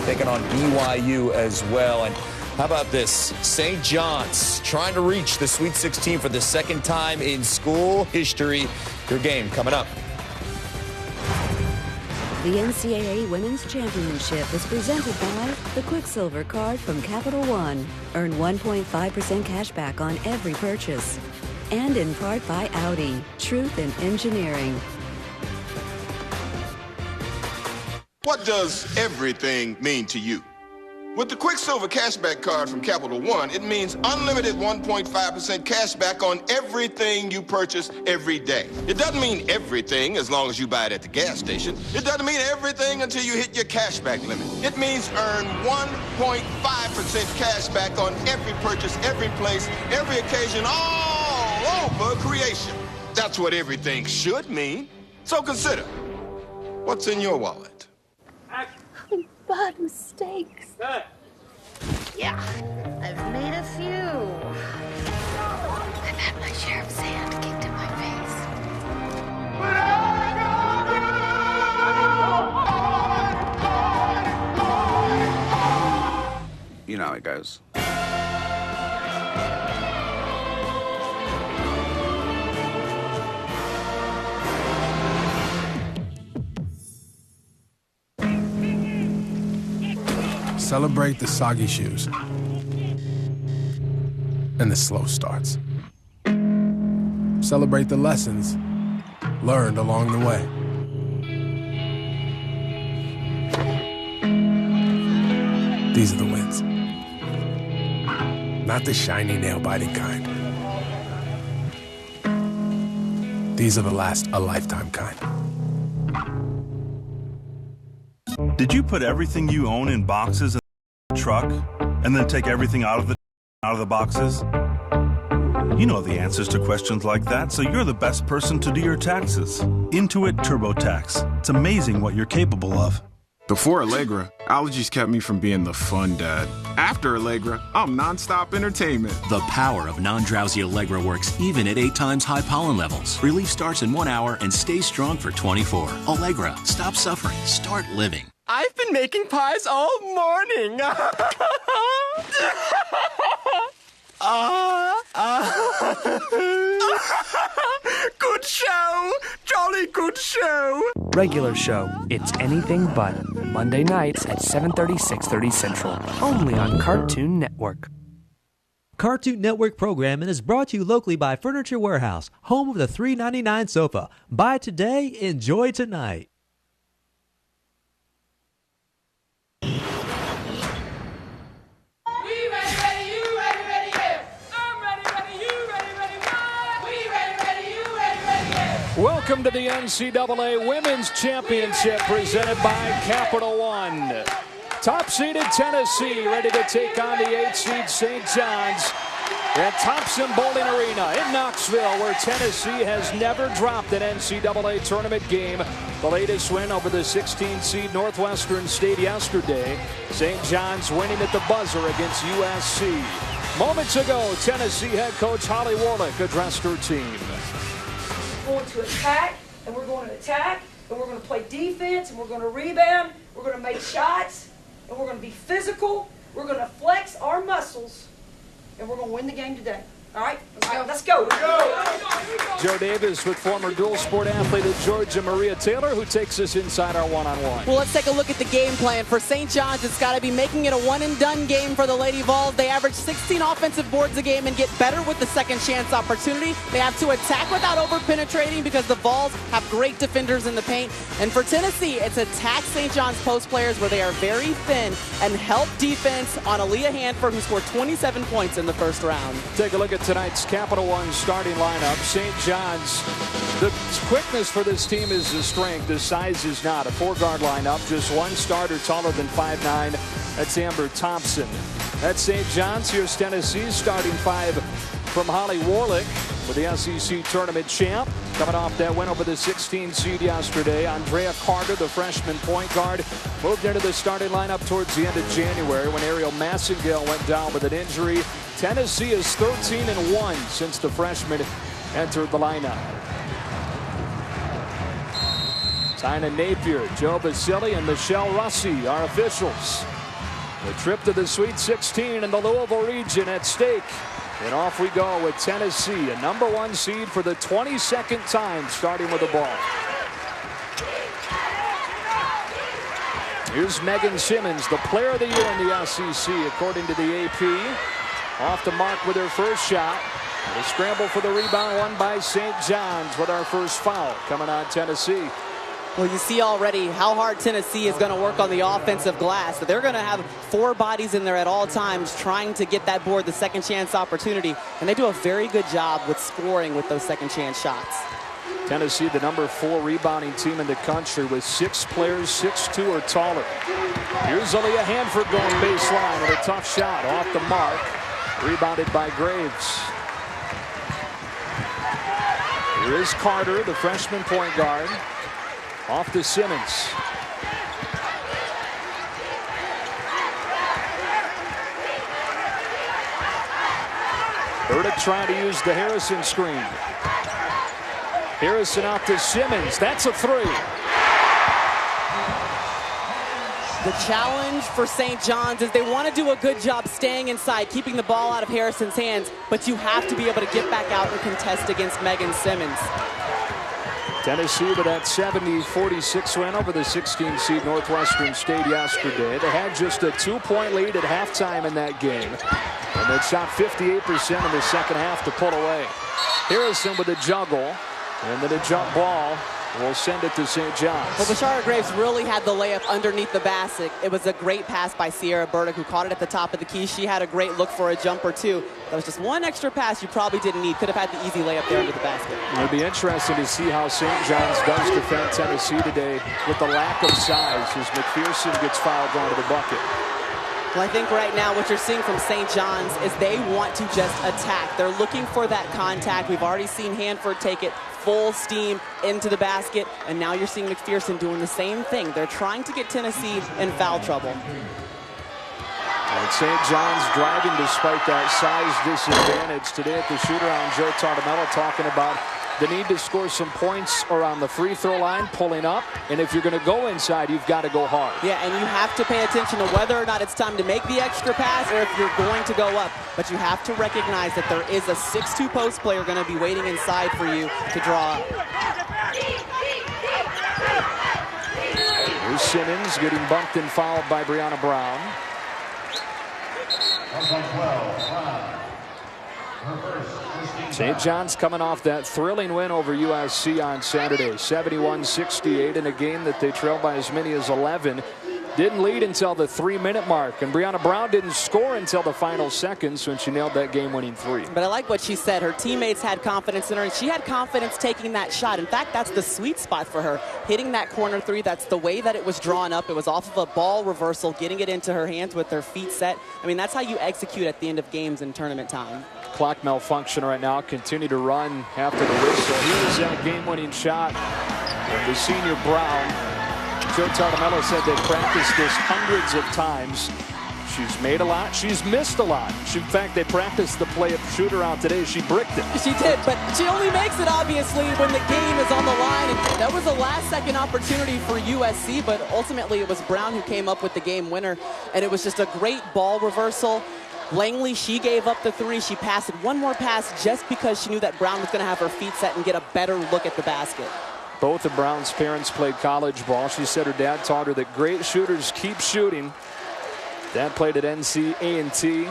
taking on BYU as well. And how about this? St. John's trying to reach the Sweet 16 for the second time in school history. Your game coming up. The NCAA Women's Championship is presented by the Quicksilver Card from Capital One. Earn 1.5% cash back on every purchase. And in part by Audi, Truth in Engineering. What does everything mean to you? With the Quicksilver Cashback Card from Capital One, it means unlimited 1.5% cash back on everything you purchase every day. It doesn't mean everything as long as you buy it at the gas station. It doesn't mean everything until you hit your cashback limit. It means earn 1.5% cash back on every purchase, every place, every occasion, all over creation. That's what everything should mean. So consider, what's in your wallet? Bad mistakes. Yeah, I've made a few. I've had my share of sand kicked in my face. You know how it goes. Celebrate the soggy shoes and the slow starts. Celebrate the lessons learned along the way. These are the wins. Not the shiny, nail-biting kind. These are the last a lifetime kind. Did you put everything you own in boxes in the truck and then take everything out of the boxes? You know the answers to questions like that, so you're the best person to do your taxes. Intuit TurboTax. It's amazing what you're capable of. Before Allegra, allergies kept me from being the fun dad. After Allegra, I'm nonstop entertainment. The power of non-drowsy Allegra works even at 8 times high pollen levels. Relief starts in 1 hour and stays strong for 24. Allegra, stop suffering, start living. I've been making pies all morning. Good show! Jolly good show! Regular show, It's Anything But. Monday nights at 7:30, 6:30 Central. Only on Cartoon Network. Cartoon Network programming is brought to you locally by Furniture Warehouse, home of the $3.99 sofa. Buy today, enjoy tonight. Welcome to the NCAA Women's Championship presented by Capital One. Top-seeded Tennessee ready to take on the 8th-seed St. John's at Thompson-Boling Arena in Knoxville, where Tennessee has never dropped an NCAA Tournament game. The latest win over the 16th-seed Northwestern State yesterday. St. John's winning at the buzzer against USC. Moments ago, Tennessee head coach Holly Warlick addressed her team. We're going to attack, and we're going to attack, and we're going to play defense, and we're going to rebound, we're going to make shots, and we're going to be physical, we're going to flex our muscles, and we're going to win the game today. All right? Let's go. Joe Davis with former dual sport athlete at Georgia, Maria Taylor, who takes us inside our one-on-one. Well, let's take a look at the game plan. For St. John's, it's got to be making it a one-and-done game for the Lady Vols. They average 16 offensive boards a game and get better with the second chance opportunity. They have to attack without over-penetrating because the Vols have great defenders in the paint. And for Tennessee, it's attack St. John's post players where they are very thin and help defense on Aaliyah Hanford, who scored 27 points in the first round. Take a look at tonight's Capital One starting lineup. St. John's, the quickness for this team is the strength. The size is not. A 4-guard lineup, just one starter taller than 5'9". That's Amber Thompson. That's St. John's. Here's Tennessee's starting 5 from Holly Warlick with the SEC Tournament champ. Coming off that win over the 16 seed yesterday. Andrea Carter, the freshman point guard, moved into the starting lineup towards the end of January when Ariel Massengale went down with an injury. Tennessee is 13-1 since the freshman entered the lineup. Tina Napier, Joe Basile, and Michelle Russi are officials. The trip to the Sweet 16 in the Louisville region at stake. And off we go with Tennessee, a #1 seed for the 22nd time, starting with the ball. Here's Megan Simmons, the player of the year in the SEC, according to the AP. Off the mark with her first shot. The scramble for the rebound won by St. John's with our first foul coming on Tennessee. Well, you see already how hard Tennessee is going to work on the offensive glass. They're going to have 4 bodies in there at all times trying to get that board the second chance opportunity. And they do a very good job with scoring with those second chance shots. Tennessee, the #4 rebounding team in the country with 6 players 6'2" or taller. Here's Aaliyah Hanford going baseline with a tough shot off the mark. Rebounded by Graves. Here is Carter, the freshman point guard. Off to Simmons. Burdick trying to use the Harrison screen. Harrison out to Simmons. That's a 3. The challenge for St. John's is they want to do a good job staying inside, keeping the ball out of Harrison's hands, but you have to be able to get back out and contest against Megan Simmons. Tennessee with that 70-46 win over the 16-seed Northwestern State yesterday. They had just a 2-point lead at halftime in that game. And they shot 58% in the second half to pull away. Harrison with a juggle. And then a jump ball. We'll send it to St. John's. Well, Bashara Graves really had the layup underneath the basket. It was a great pass by Sierra Burdick, who caught it at the top of the key. She had a great look for a jumper, too. That was just one extra pass you probably didn't need. Could have had the easy layup there under the basket. It'll be interesting to see how St. John's does defend Tennessee today with the lack of size as McPherson gets fouled going to the bucket. Well, I think right now what you're seeing from St. John's is they want to just attack. They're looking for that contact. We've already seen Hanford take it full steam into the basket, and now you're seeing McPherson doing the same thing. They're trying to get Tennessee in foul trouble. And St. John's driving despite that size disadvantage today at the shoot-around. Joe Tartamello talking about the need to score some points around the free throw line, pulling up, and if you're going to go inside, you've got to go hard. Yeah, and you have to pay attention to whether or not it's time to make the extra pass or if you're going to go up. But you have to recognize that there is a 6'2" post player going to be waiting inside for you to draw up. Here's Simmons getting bumped and fouled by Brianna Brown. St. John's coming off that thrilling win over USC on Saturday, 71-68 in a game that they trailed by as many as 11. Didn't lead until the 3-minute mark, and Brianna Brown didn't score until the final seconds when she nailed that game-winning 3. But I like what she said. Her teammates had confidence in her, and she had confidence taking that shot. In fact, that's the sweet spot for her, hitting that corner 3. That's the way that it was drawn up. It was off of a ball reversal, getting it into her hands with her feet set. I mean, that's how you execute at the end of games in tournament time. Clock malfunction right now. Continue to run after the whistle. Here's that game-winning shot from the senior Brown. Joe Tartamello said they practiced this hundreds of times. She's made a lot. She's missed a lot. In fact, they practiced the play of shoot-around today. She bricked it. She did, but she only makes it, obviously, when the game is on the line. And that was a last-second opportunity for USC, but ultimately it was Brown who came up with the game winner. And it was just a great ball reversal. Langley, she gave up the 3. She passed it one more pass just because she knew that Brown was going to have her feet set and get a better look at the basket. Both of Brown's parents played college ball. She said her dad taught her that great shooters keep shooting. Dad played at NCAA.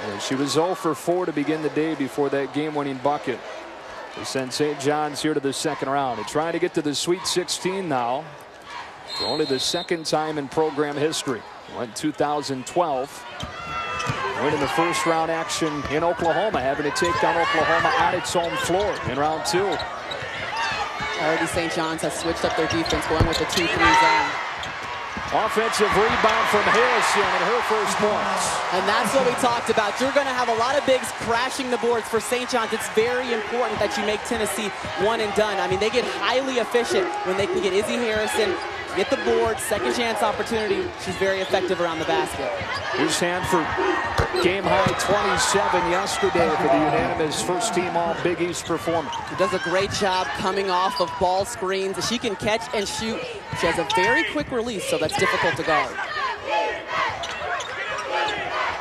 And she was 0 for 4 to begin the day before that game-winning bucket. They send St. John's here to the second round. They're trying to get to the Sweet 16 now. For only the second time in program history. Went 2012. Winning the first round action in Oklahoma, having to take down Oklahoma at its home floor in round 2. Already St. John's has switched up their defense, going with the 2-3 zone. Offensive rebound from Harrison and her first points. And that's what we talked about. You're going to have a lot of bigs crashing the boards for St. John's. It's very important that you make Tennessee one and done. I mean, they get highly efficient when they can get Izzy Harrison, get the board, second chance opportunity. She's very effective around the basket. Here's Hanford. Game high 27 yesterday for the unanimous first team all Big East performance. She does a great job coming off of ball screens. She can catch and shoot. She has a very quick release, so that's difficult to guard.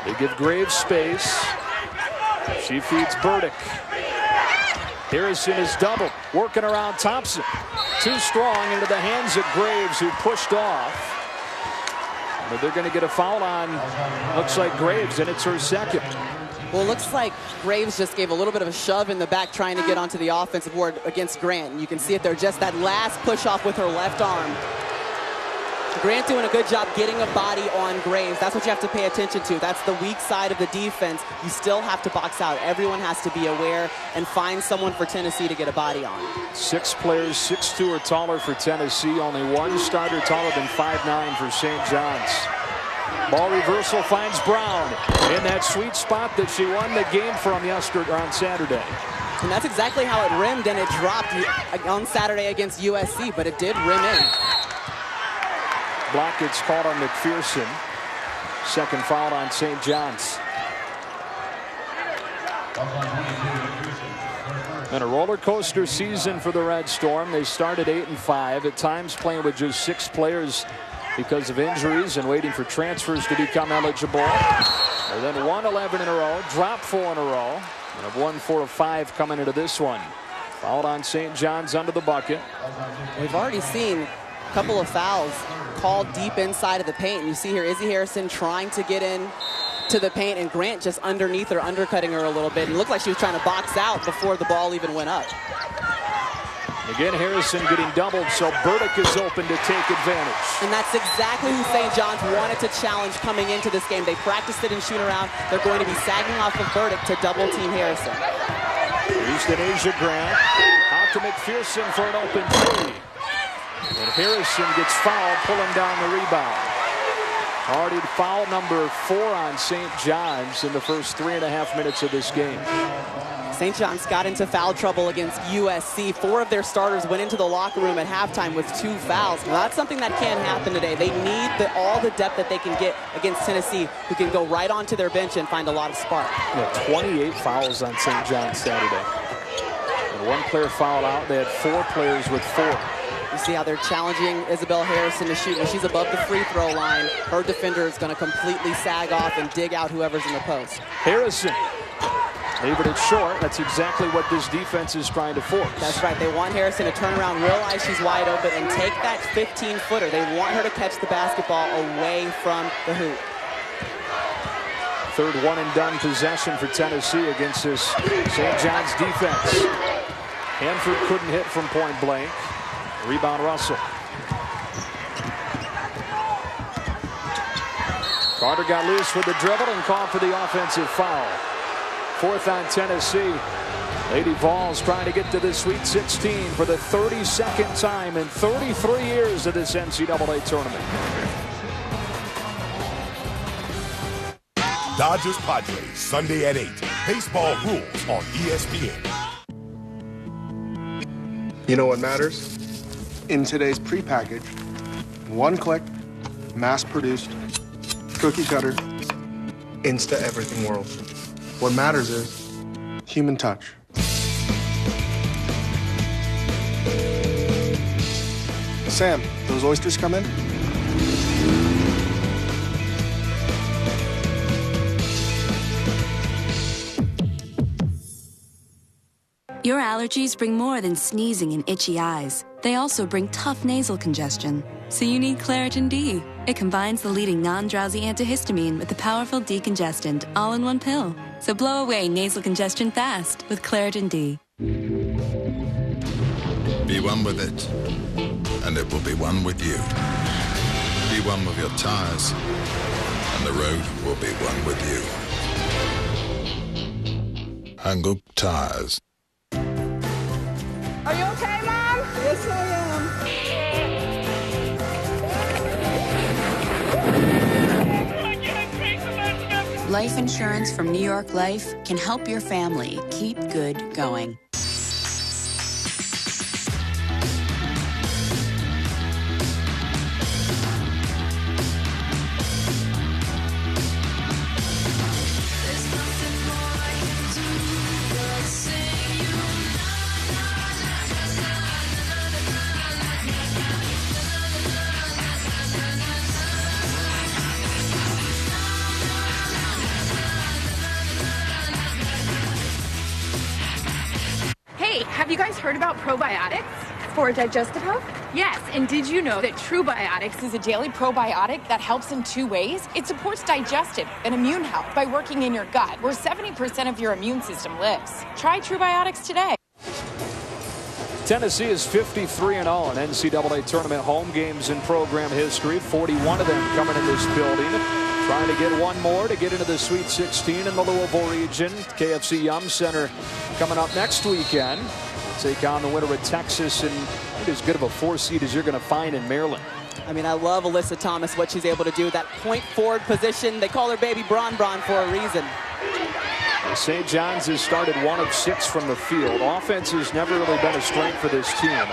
They give Graves space. She feeds Burdick. Harrison is doubled, working around Thompson. Too strong into the hands of Graves, who pushed off. But they're going to get a foul on, looks like Graves, and it's her second. Well, it looks like Graves just gave a little bit of a shove in the back trying to get onto the offensive board against Grant. And you can see it there, just that last push off with her left arm. Grant doing a good job getting a body on Graves. That's what you have to pay attention to. That's the weak side of the defense. You still have to box out. Everyone has to be aware and find someone for Tennessee to get a body on. 6 players, 6'2" or taller for Tennessee. Only 1 starter taller than 5'9" for St. John's. Ball reversal finds Brown in that sweet spot that she won the game from yesterday on Saturday. And that's exactly how it rimmed, and it dropped on Saturday against USC, but it did rim in. Block gets caught on McPherson. Second foul on St. John's. And a roller coaster season for the Red Storm. They started 8-5, at times playing with just 6 players because of injuries and waiting for transfers to become eligible. And then won 11 in a row, dropped 4 in a row, and have won 4 of 5 coming into this one. Fouled on St. John's under the bucket. We've already seen a couple of fouls called deep inside of the paint. And you see here Izzy Harrison trying to get in to the paint, and Grant just underneath her, undercutting her a little bit. And it looked like she was trying to box out before the ball even went up. Again, Harrison getting doubled, so Burdick is open to take advantage. And that's exactly who St. John's wanted to challenge coming into this game. They practiced it in shoot around. They're going to be sagging off of Burdick to double team Harrison. Here's Denasia Grant. Out to McPherson for an open 3. And Harrison gets fouled, pulling down the rebound. Already foul number 4 on St. John's in the first 3.5 minutes of this game. St. John's got into foul trouble against USC. 4 of their starters went into the locker room at halftime with 2 fouls. Now, that's something that can happen today. They need all the depth that they can get against Tennessee, who can go right onto their bench and find a lot of spark. Yeah, 28 fouls on St. John's Saturday. And 1 player fouled out. They had 4 players with 4. You see how they're challenging Isabel Harrison to shoot. When she's above the free throw line, her defender is going to completely sag off and dig out whoever's in the post. Harrison leaving it short. That's exactly what this defense is trying to force. That's right. They want Harrison to turn around, realize she's wide open, and take that 15-footer. They want her to catch the basketball away from the hoop. Third one-and-done possession for Tennessee against this St. John's defense. Hanford couldn't hit from point blank. Rebound Russell. Carter got loose with the dribble and called for the offensive foul. 4th on Tennessee. Lady Vols trying to get to the Sweet 16 for the 32nd time in 33 years of this NCAA tournament. Dodgers Padres, Sunday at 8. Baseball rules on ESPN. You know what matters? In today's prepackaged, 1-click, mass-produced, cookie-cutter, insta-everything world. What matters is human touch. Sam, those oysters come in? Your allergies bring more than sneezing and itchy eyes. They also bring tough nasal congestion. So you need Claritin D. It combines the leading non-drowsy antihistamine with the powerful decongestant all in one pill. So blow away nasal congestion fast with Claritin D. Be one with it, and it will be one with you. Be one with your tires, and the road will be one with you. Hankook Tires. Are you okay, Mom? Yes, I am. Life insurance from New York Life can help your family keep good going. Have you guys heard about probiotics? For digestive health? Yes, and did you know that True Biotics is a daily probiotic that helps in 2 ways? It supports digestive and immune health by working in your gut, where 70% of your immune system lives. Try True Biotics today. Tennessee is 53-0 in NCAA Tournament home games in program history. 41 of them coming in this building. Trying to get one more to get into the Sweet 16 in the Louisville region. KFC Yum Center coming up next weekend. Take on the winner of Texas, and as good of a 4 seed as you're going to find in Maryland. I mean, I love Alyssa Thomas, what she's able to do. That point forward position, they call her baby Bron for a reason. St. John's has started 1 of 6 from the field. Offense has never really been a strength for this team.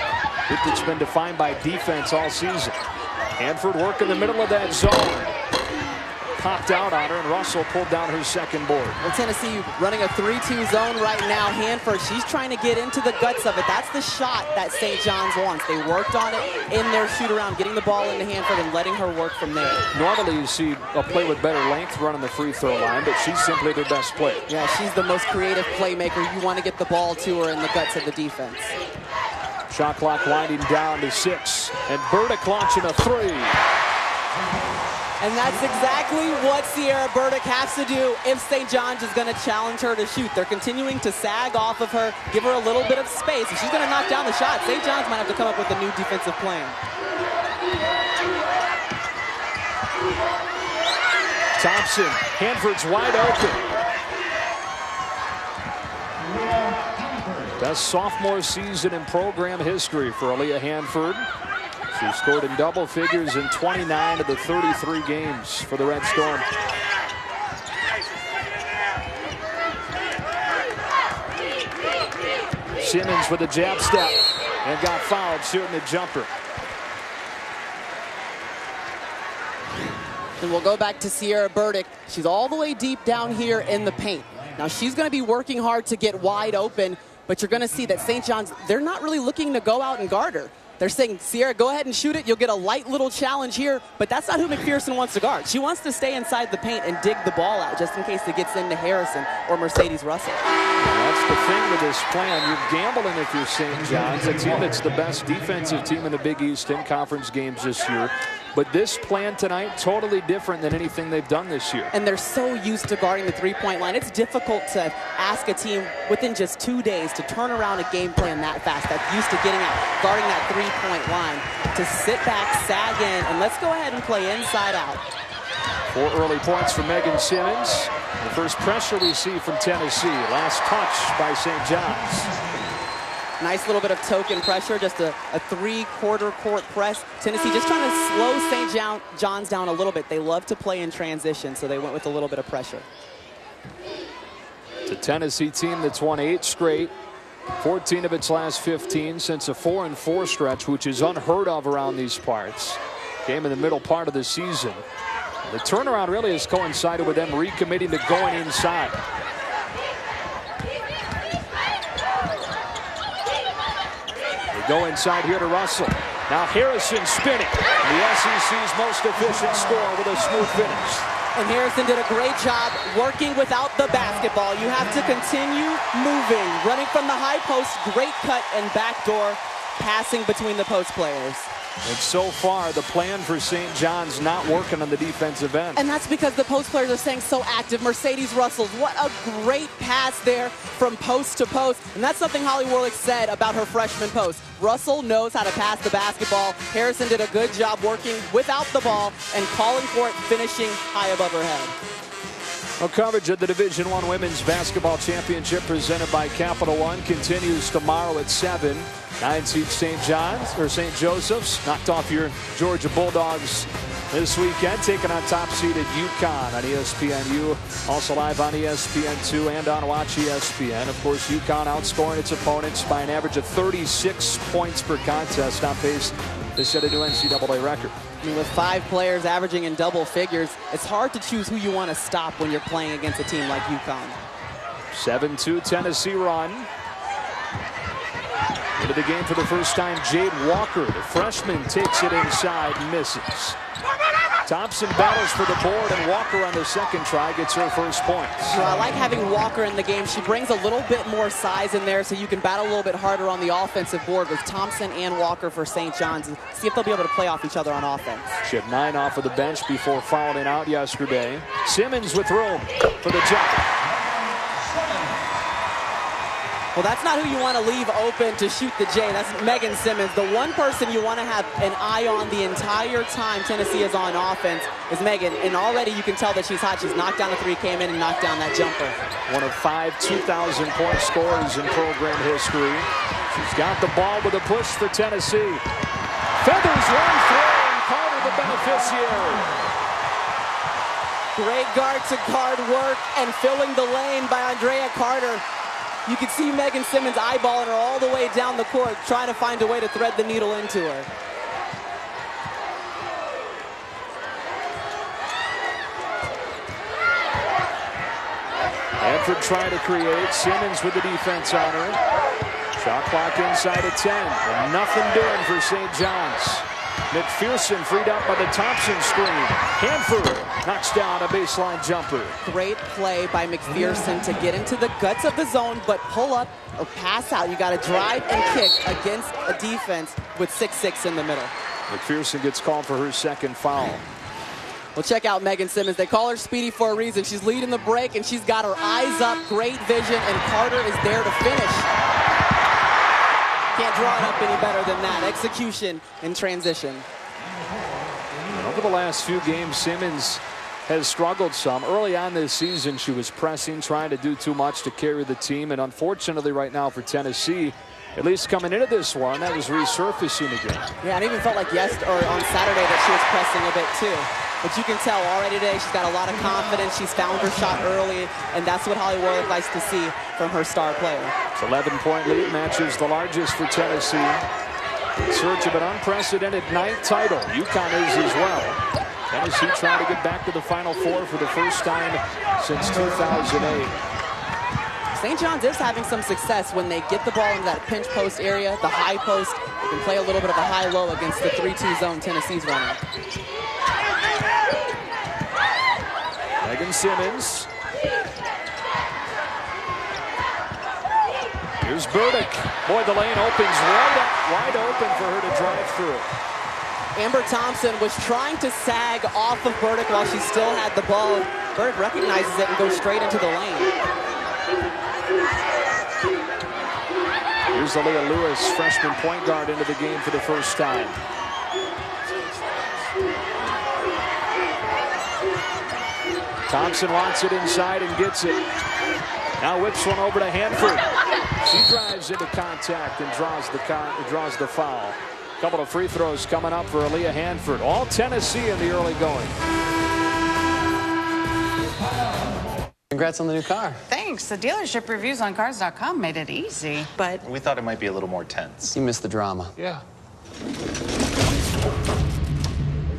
It's been defined by defense all season. Hanford work in the middle of that zone. Popped out on her, and Russell pulled down her second board. Well, Tennessee running a 3-2 zone right now. Hanford, she's trying to get into the guts of it. That's the shot that St. John's wants. They worked on it in their shoot-around, getting the ball into Hanford and letting her work from there. Normally you see a play with better length running the free throw line, but she's simply their best player. Yeah, she's the most creative playmaker. You want to get the ball to her in the guts of the defense. Shot clock winding down to 6, and Burdick launching a 3. And that's exactly what Sierra Burdick has to do if St. John's is going to challenge her to shoot. They're continuing to sag off of her, give her a little bit of space. If she's going to knock down the shot, St. John's might have to come up with a new defensive plan. Thompson, Hanford's wide open. Best sophomore season in program history for Aaliyah Hanford. She scored in double figures in 29 of the 33 games for the Red Storm. Simmons with a jab step and got fouled shooting a jumper. And we'll go back to Sierra Burdick. She's all the way deep down here in the paint. Now she's going to be working hard to get wide open, but you're going to see that St. John's, they're not really looking to go out and guard her. They're saying, Sierra, go ahead and shoot it. You'll get a light little challenge here, but that's not who McPherson wants to guard. She wants to stay inside the paint and dig the ball out just in case it gets into Harrison or Mercedes Russell. That's the thing with this plan. You're gambling if you're St. John's, a team that's the best defensive team in the Big East in conference games this year. But this plan tonight, totally different than anything they've done this year. And they're so used to guarding the three-point line. It's difficult to ask a team within just 2 days to turn around a game plan that fast, that's used to getting out, guarding that three-point line, to sit back, sag in, and let's go ahead and play inside out. 4 early points for Megan Simmons. The first pressure we see from Tennessee. Last touch by St. John's. Nice little bit of token pressure, just a three-quarter court press. Tennessee just trying to slow St. John's down a little bit. They love to play in transition, so they went with a little bit of pressure. It's a Tennessee team that's won 8 straight, 14 of its last 15 since a 4-4 stretch, which is unheard of around these parts. Came in the middle part of the season. The turnaround really has coincided with them recommitting to going inside. Go inside here to Russell. Now Harrison spinning. The SEC's most efficient scorer with a smooth finish. And Harrison did a great job working without the basketball. You have to continue moving. Running from the high post, great cut and backdoor passing between the post players. And so far, the plan for St. John's not working on the defensive end. And that's because the post players are staying so active. Mercedes Russell, what a great pass there from post to post. And that's something Holly Warlick said about her freshman post. Russell knows how to pass the basketball. Harrison did a good job working without the ball and calling for it, finishing high above her head. Well, coverage of the Division I Women's Basketball Championship presented by Capital One continues tomorrow at 7. 9 seed St. Joseph's knocked off your Georgia Bulldogs this weekend, taking on top seeded UConn on ESPNU, also live on ESPN2 and on Watch ESPN. Of course, UConn outscoring its opponents by an average of 36 points per contest, on pace to set a new NCAA record. I mean, with 5 players averaging in double figures, it's hard to choose who you want to stop when you're playing against a team like UConn. 7-2 Tennessee run. Into the game for the first time, Jade Walker, the freshman, takes it inside and misses. Thompson battles for the board, and Walker on the second try gets her first points. Well, I like having Walker in the game. She brings a little bit more size in there, so you can battle a little bit harder on the offensive board with Thompson and Walker for St. John's. See if they'll be able to play off each other on offense. She had 9 off of the bench before fouling out yesterday. Simmons with room for the jump. Well, that's not who you want to leave open to shoot the J. That's Megan Simmons. The one person you want to have an eye on the entire time Tennessee is on offense is Megan. And already you can tell that she's hot. She's knocked down the 3, came in and knocked down that jumper. One of 5 2,000-point scorers in program history. She's got the ball with a push for Tennessee. Feathers one throw, and Carter the beneficiary. Great guard-to-guard work and filling the lane by Andrea Carter. You can see Megan Simmons eyeballing her all the way down the court, trying to find a way to thread the needle into her. Hanford trying to create. Simmons with the defense on her. Shot clock inside of 10. And nothing doing for St. John's. McPherson freed up by the Thompson screen. Hanford knocks down a baseline jumper. Great play by McPherson to get into the guts of the zone, but pull up or pass out. You got to drive and kick against a defense with 6'6" in the middle. McPherson gets called for her second foul. Well, check out Megan Simmons. They call her Speedy for a reason. She's leading the break, and she's got her eyes up, great vision, and Carter is there to finish. Can't draw it up any better than that. Execution in transition. Over the last few games, Simmons has struggled some. Early on this season, she was pressing, trying to do too much to carry the team. And unfortunately right now for Tennessee, at least coming into this one, that was resurfacing again. Yeah, and it even felt like on Saturday that she was pressing a bit too. But you can tell already today she's got a lot of confidence. She's found her shot early, and that's what Holly Warlick likes to see from her star player. It's 11-point lead, matches the largest for Tennessee. In search of an unprecedented 9th title. UConn is as well. Tennessee trying to get back to the Final Four for the first time since 2008. St. John's is having some success when they get the ball into that pinch post area, the high post. They can play a little bit of a high-low against the 3-2 zone Tennessee's running. Megan Simmons. Here's Burdick. Boy, the lane opens wide open for her to drive through. Amber Thompson was trying to sag off of Burdick while she still had the ball. Burdick recognizes it and goes straight into the lane. Here's Aaliyah Lewis, freshman point guard, into the game for the first time. Thompson wants it inside and gets it. Now whips one over to Hanford. She drives into contact and draws the foul. A couple of free throws coming up for Aaliyah Hanford. All Tennessee in the early going. Congrats on the new car. Thanks. The dealership reviews on cars.com made it easy, but We thought it might be a little more tense. You missed the drama. Yeah.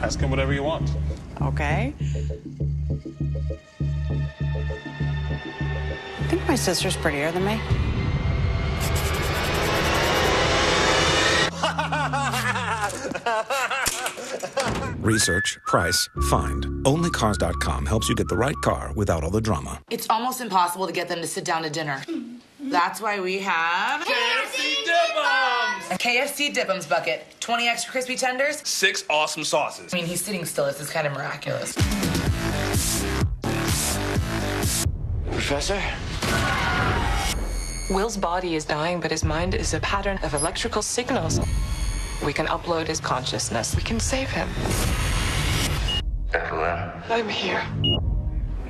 Ask him whatever you want. okay. I think my sister's prettier than me. Research, price, find. Only Cars.com helps you get the right car without all the drama. It's almost impossible to get them to sit down to dinner. That's why we have KFC Dip-Ums! a KFC Dip-Ums bucket. 20 extra crispy tenders. 6 awesome sauces. I mean, he's sitting still. This is kind of miraculous. Professor? Will's body is dying, but his mind is a pattern of electrical signals. We can upload his consciousness. We can save him. Evelyn, I'm here.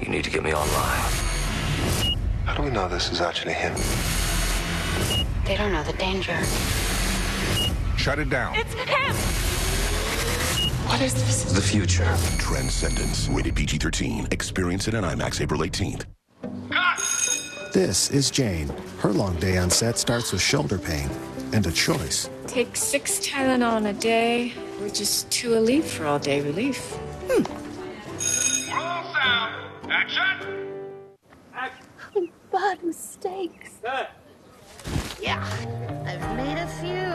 you need to get me online. How do we know this is actually him? They don't know the danger. Shut it down. It's him! What is this? The future. Transcendence. Rated PG-13. Experience it in IMAX April 18th. This is Jane. Her long day on set starts with shoulder pain and a choice. Take 6 Tylenol a day, or just 2 Aleve for all-day relief. Roll sound. Action. Bad mistakes. Yeah, I've made a few.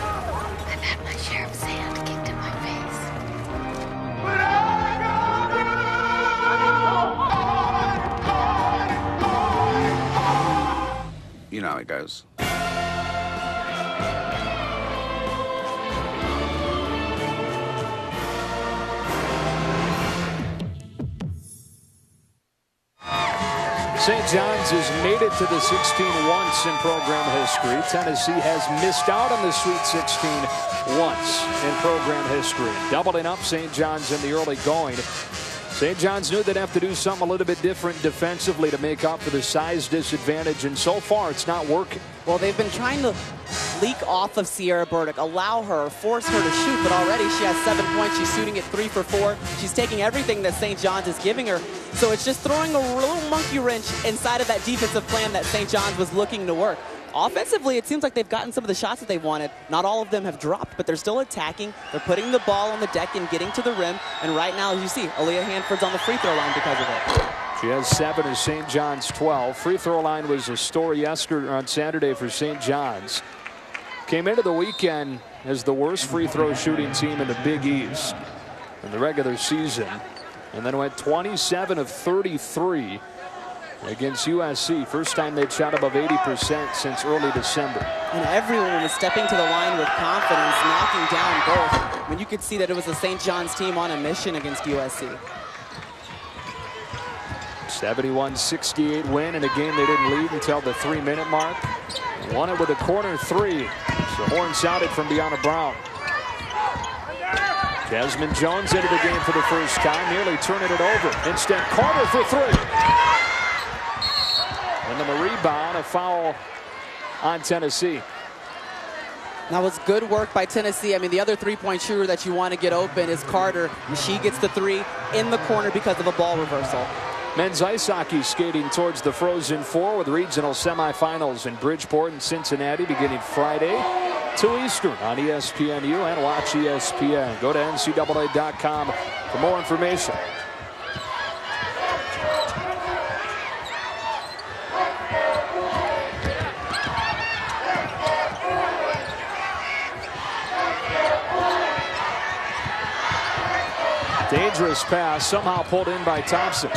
I've had my share of sand kicked in my face. night, guys. St. John's has made it to the 16 once in program history. Tennessee has missed out on the Sweet 16 once in program history. Doubling up St. John's in the early going. St. John's knew they'd have to do something a little bit different defensively to make up for the size disadvantage, and so far it's not working. Well, they've been trying to leak off of Sierra Burdick, allow her, force her to shoot, but already she has 7 points. She's shooting at 3 for 4. She's taking everything that St. John's is giving her. So it's just throwing a little monkey wrench inside of that defensive plan that St. John's was looking to work. Offensively, it seems like they've gotten some of the shots that they wanted. Not all of them have dropped, but they're still attacking. They're putting the ball on the deck and getting to the rim. And right now, as you see, Aaliyah Hanford's on the free throw line because of it. She has 7 as St. John's 12. Free throw line was a story on Saturday for St. John's. Came into the weekend as the worst free throw shooting team in the Big East in the regular season, and then went 27 of 33 against USC. First time they'd shot above 80% since early December. And everyone was stepping to the line with confidence, knocking down both. I mean, you could see that it was a St. John's team on a mission against USC. 71-68 win in a game they didn't lead until the 3-minute mark. Won it with a corner 3. So horn sounded from Deanna Brown. Jasmine Jones into the game for the first time, nearly turning it over. Instead, Carter for 3. And then the rebound, a foul on Tennessee. That was good work by Tennessee. I mean, the other three-point shooter that you want to get open is Carter. She gets the 3 in the corner because of a ball reversal. Men's ice hockey skating towards the Frozen Four with regional semifinals in Bridgeport and Cincinnati beginning Friday, 2 Eastern on ESPNU and watch ESPN. Go to NCAA.com for more information. Dangerous pass, somehow pulled in by Thompson.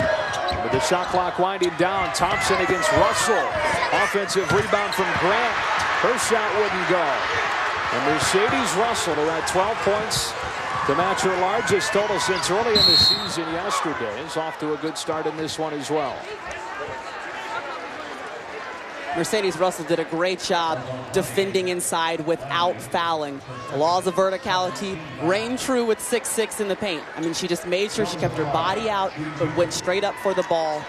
With the shot clock winding down, Thompson against Russell. Offensive rebound from Grant. Her shot wouldn't go. And Mercedes Russell, who had 12 points to match her largest total since early in the season yesterday, is off to a good start in this one as well. Mercedes Russell did a great job defending inside without fouling. The laws of verticality reign true with 6'6" in the paint. I mean, she just made sure she kept her body out but went straight up for the ball.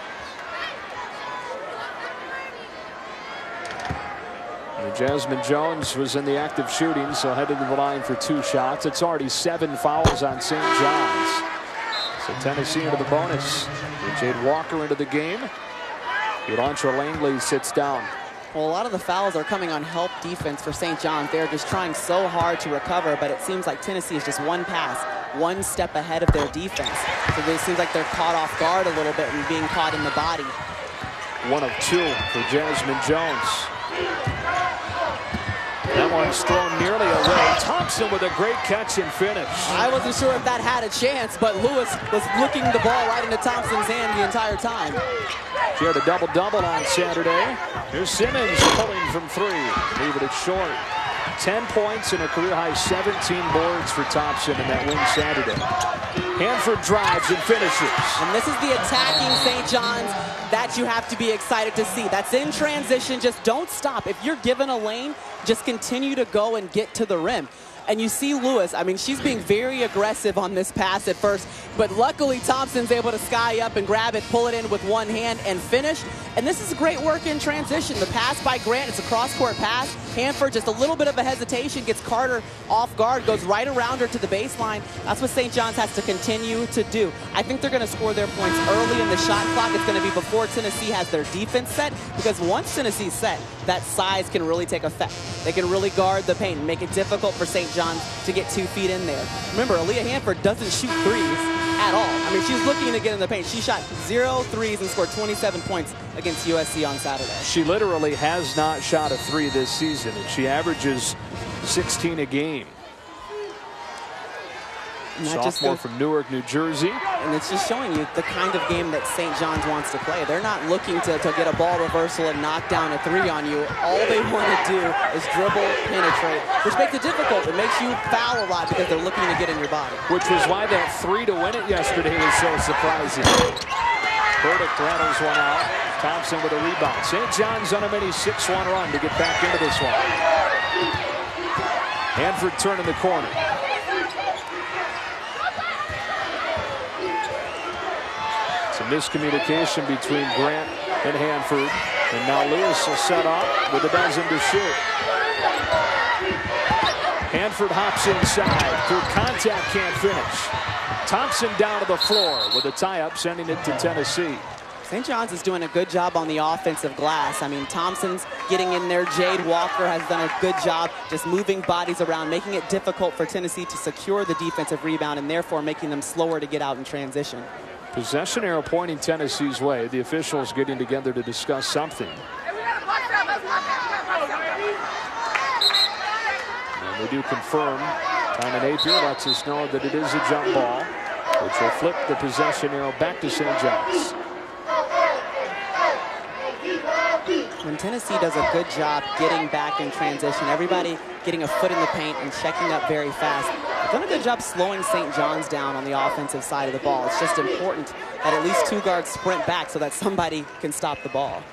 And Jasmine Jones was in the act of shooting, so headed to the line for 2 shots. It's already 7 fouls on St. John's. So Tennessee into the bonus. And Jade Walker into the game. Elantra Langley sits down. Well, a lot of the fouls are coming on help defense for St. John's. They're just trying so hard to recover, but it seems like Tennessee is just one pass, one step ahead of their defense. So it seems like they're caught off guard a little bit and being caught in the body. 1 of 2 for Jasmine Jones. That one's thrown nearly away. Thompson with a great catch and finish. I wasn't sure if that had a chance, but Lewis was looking the ball right into Thompson's hand the entire time. She had a double-double on Saturday. Here's Simmons pulling from 3. Leaving it short. 10 points and a career-high 17 boards for Thompson in that win Saturday. Hanford drives and finishes. And this is the attacking St. John's that you have to be excited to see. That's in transition. Just don't stop. If you're given a lane, just continue to go and get to the rim. And you see Lewis, I mean, she's being very aggressive on this pass at first, but luckily Thompson's able to sky up and grab it, pull it in with one hand, and finish. And this is great work in transition. The pass by Grant, it's a cross-court pass. Hanford, just a little bit of a hesitation, gets Carter off guard, goes right around her to the baseline. That's what St. John's has to continue to do. I think they're going to score their points early in the shot clock. It's going to be before Tennessee has their defense set, because once Tennessee's set, that size can really take effect. They can really guard the paint and make it difficult for St. John's to get 2 feet in there. Remember, Aaliyah Hanford doesn't shoot threes at all. I mean, she's looking to get in the paint. She shot 0 threes and scored 27 points against USC on Saturday. She literally has not shot a 3 this season, and she averages 16 a game. Sophomore from Newark, New Jersey. And it's just showing you the kind of game that St. John's wants to play. They're not looking to get a ball reversal and knock down a three on you. All they want to do is dribble, penetrate, which makes it difficult. It makes you foul a lot because they're looking to get in your body. Which was why that three to win it yesterday was so surprising. Burdick rattles one out. Thompson with a rebound. St. John's on a mini 6-1 run to get back into this one. Hanford turning the corner. It's a miscommunication between Grant and Hanford. And now Lewis will set up with a dozen to shoot. Hanford hops inside. Through contact, can't finish. Thompson down to the floor with a tie-up, sending it to Tennessee. St. John's is doing a good job on the offensive glass. I mean, Thompson's getting in there. Jade Walker has done a good job just moving bodies around, making it difficult for Tennessee to secure the defensive rebound and therefore making them slower to get out in transition. Possession arrow pointing Tennessee's way. The officials getting together to discuss something. And they do confirm. Time and Napier lets us know that it is a jump ball, which will flip the possession arrow back to St. John's. When Tennessee does a good job getting back in transition, everybody getting a foot in the paint and checking up very fast, they've done a good job slowing St. John's down on the offensive side of the ball. It's just important that at least two guards sprint back so that somebody can stop the ball.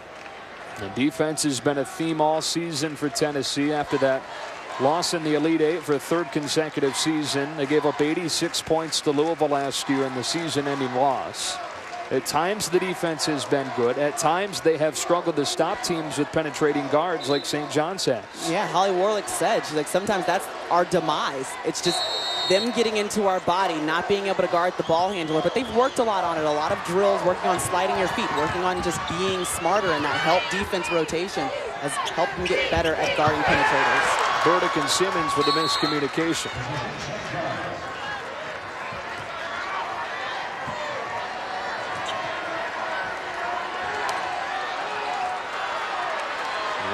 The defense has been a theme all season for Tennessee after that loss in the Elite Eight for a third consecutive season. They gave up 86 points to Louisville last year in the season-ending loss. At times the defense has been good. At times they have struggled to stop teams with penetrating guards like St. John's has. Yeah, Holly Warlick said, she's like, sometimes that's our demise. It's just them getting into our body, not being able to guard the ball handler. But they've worked a lot on it. A lot of drills, working on sliding your feet, working on just being smarter, and that help defense rotation has helped them get better at guarding penetrators. Burdick and Simmons with the miscommunication.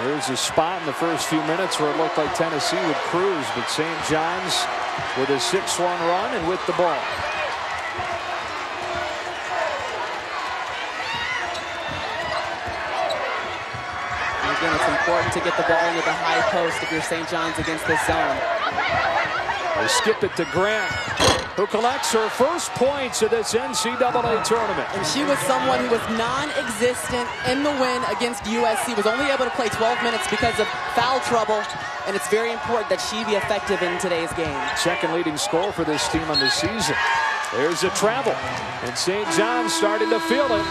There's a spot in the first few minutes where it looked like Tennessee would cruise, but St. John's with a 6-1 run and with the ball. And again, it's important to get the ball into the high post if you're St. John's against this zone. They skip it to Grant, who collects her first points of this NCAA tournament. And she was someone who was non-existent in the win against USC, was only able to play 12 minutes because of foul trouble, and it's very important that she be effective in today's game. Second leading scorer for this team on the season. There's a travel, and St. John's starting to feel it.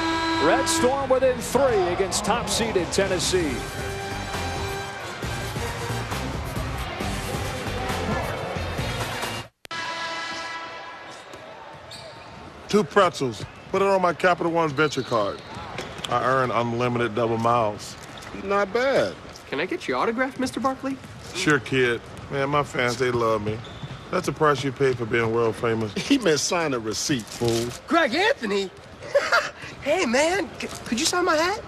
Red Storm within 3 against top-seeded Tennessee. Two pretzels. Put it on my Capital One Venture card. I earn unlimited double miles. Not bad. Can I get your autograph, Mr. Barkley? Sure, kid. Man, my fans, they love me. That's the price you pay for being world famous. He meant sign a receipt, fool. Greg Anthony? Hey, man, could you sign my hat?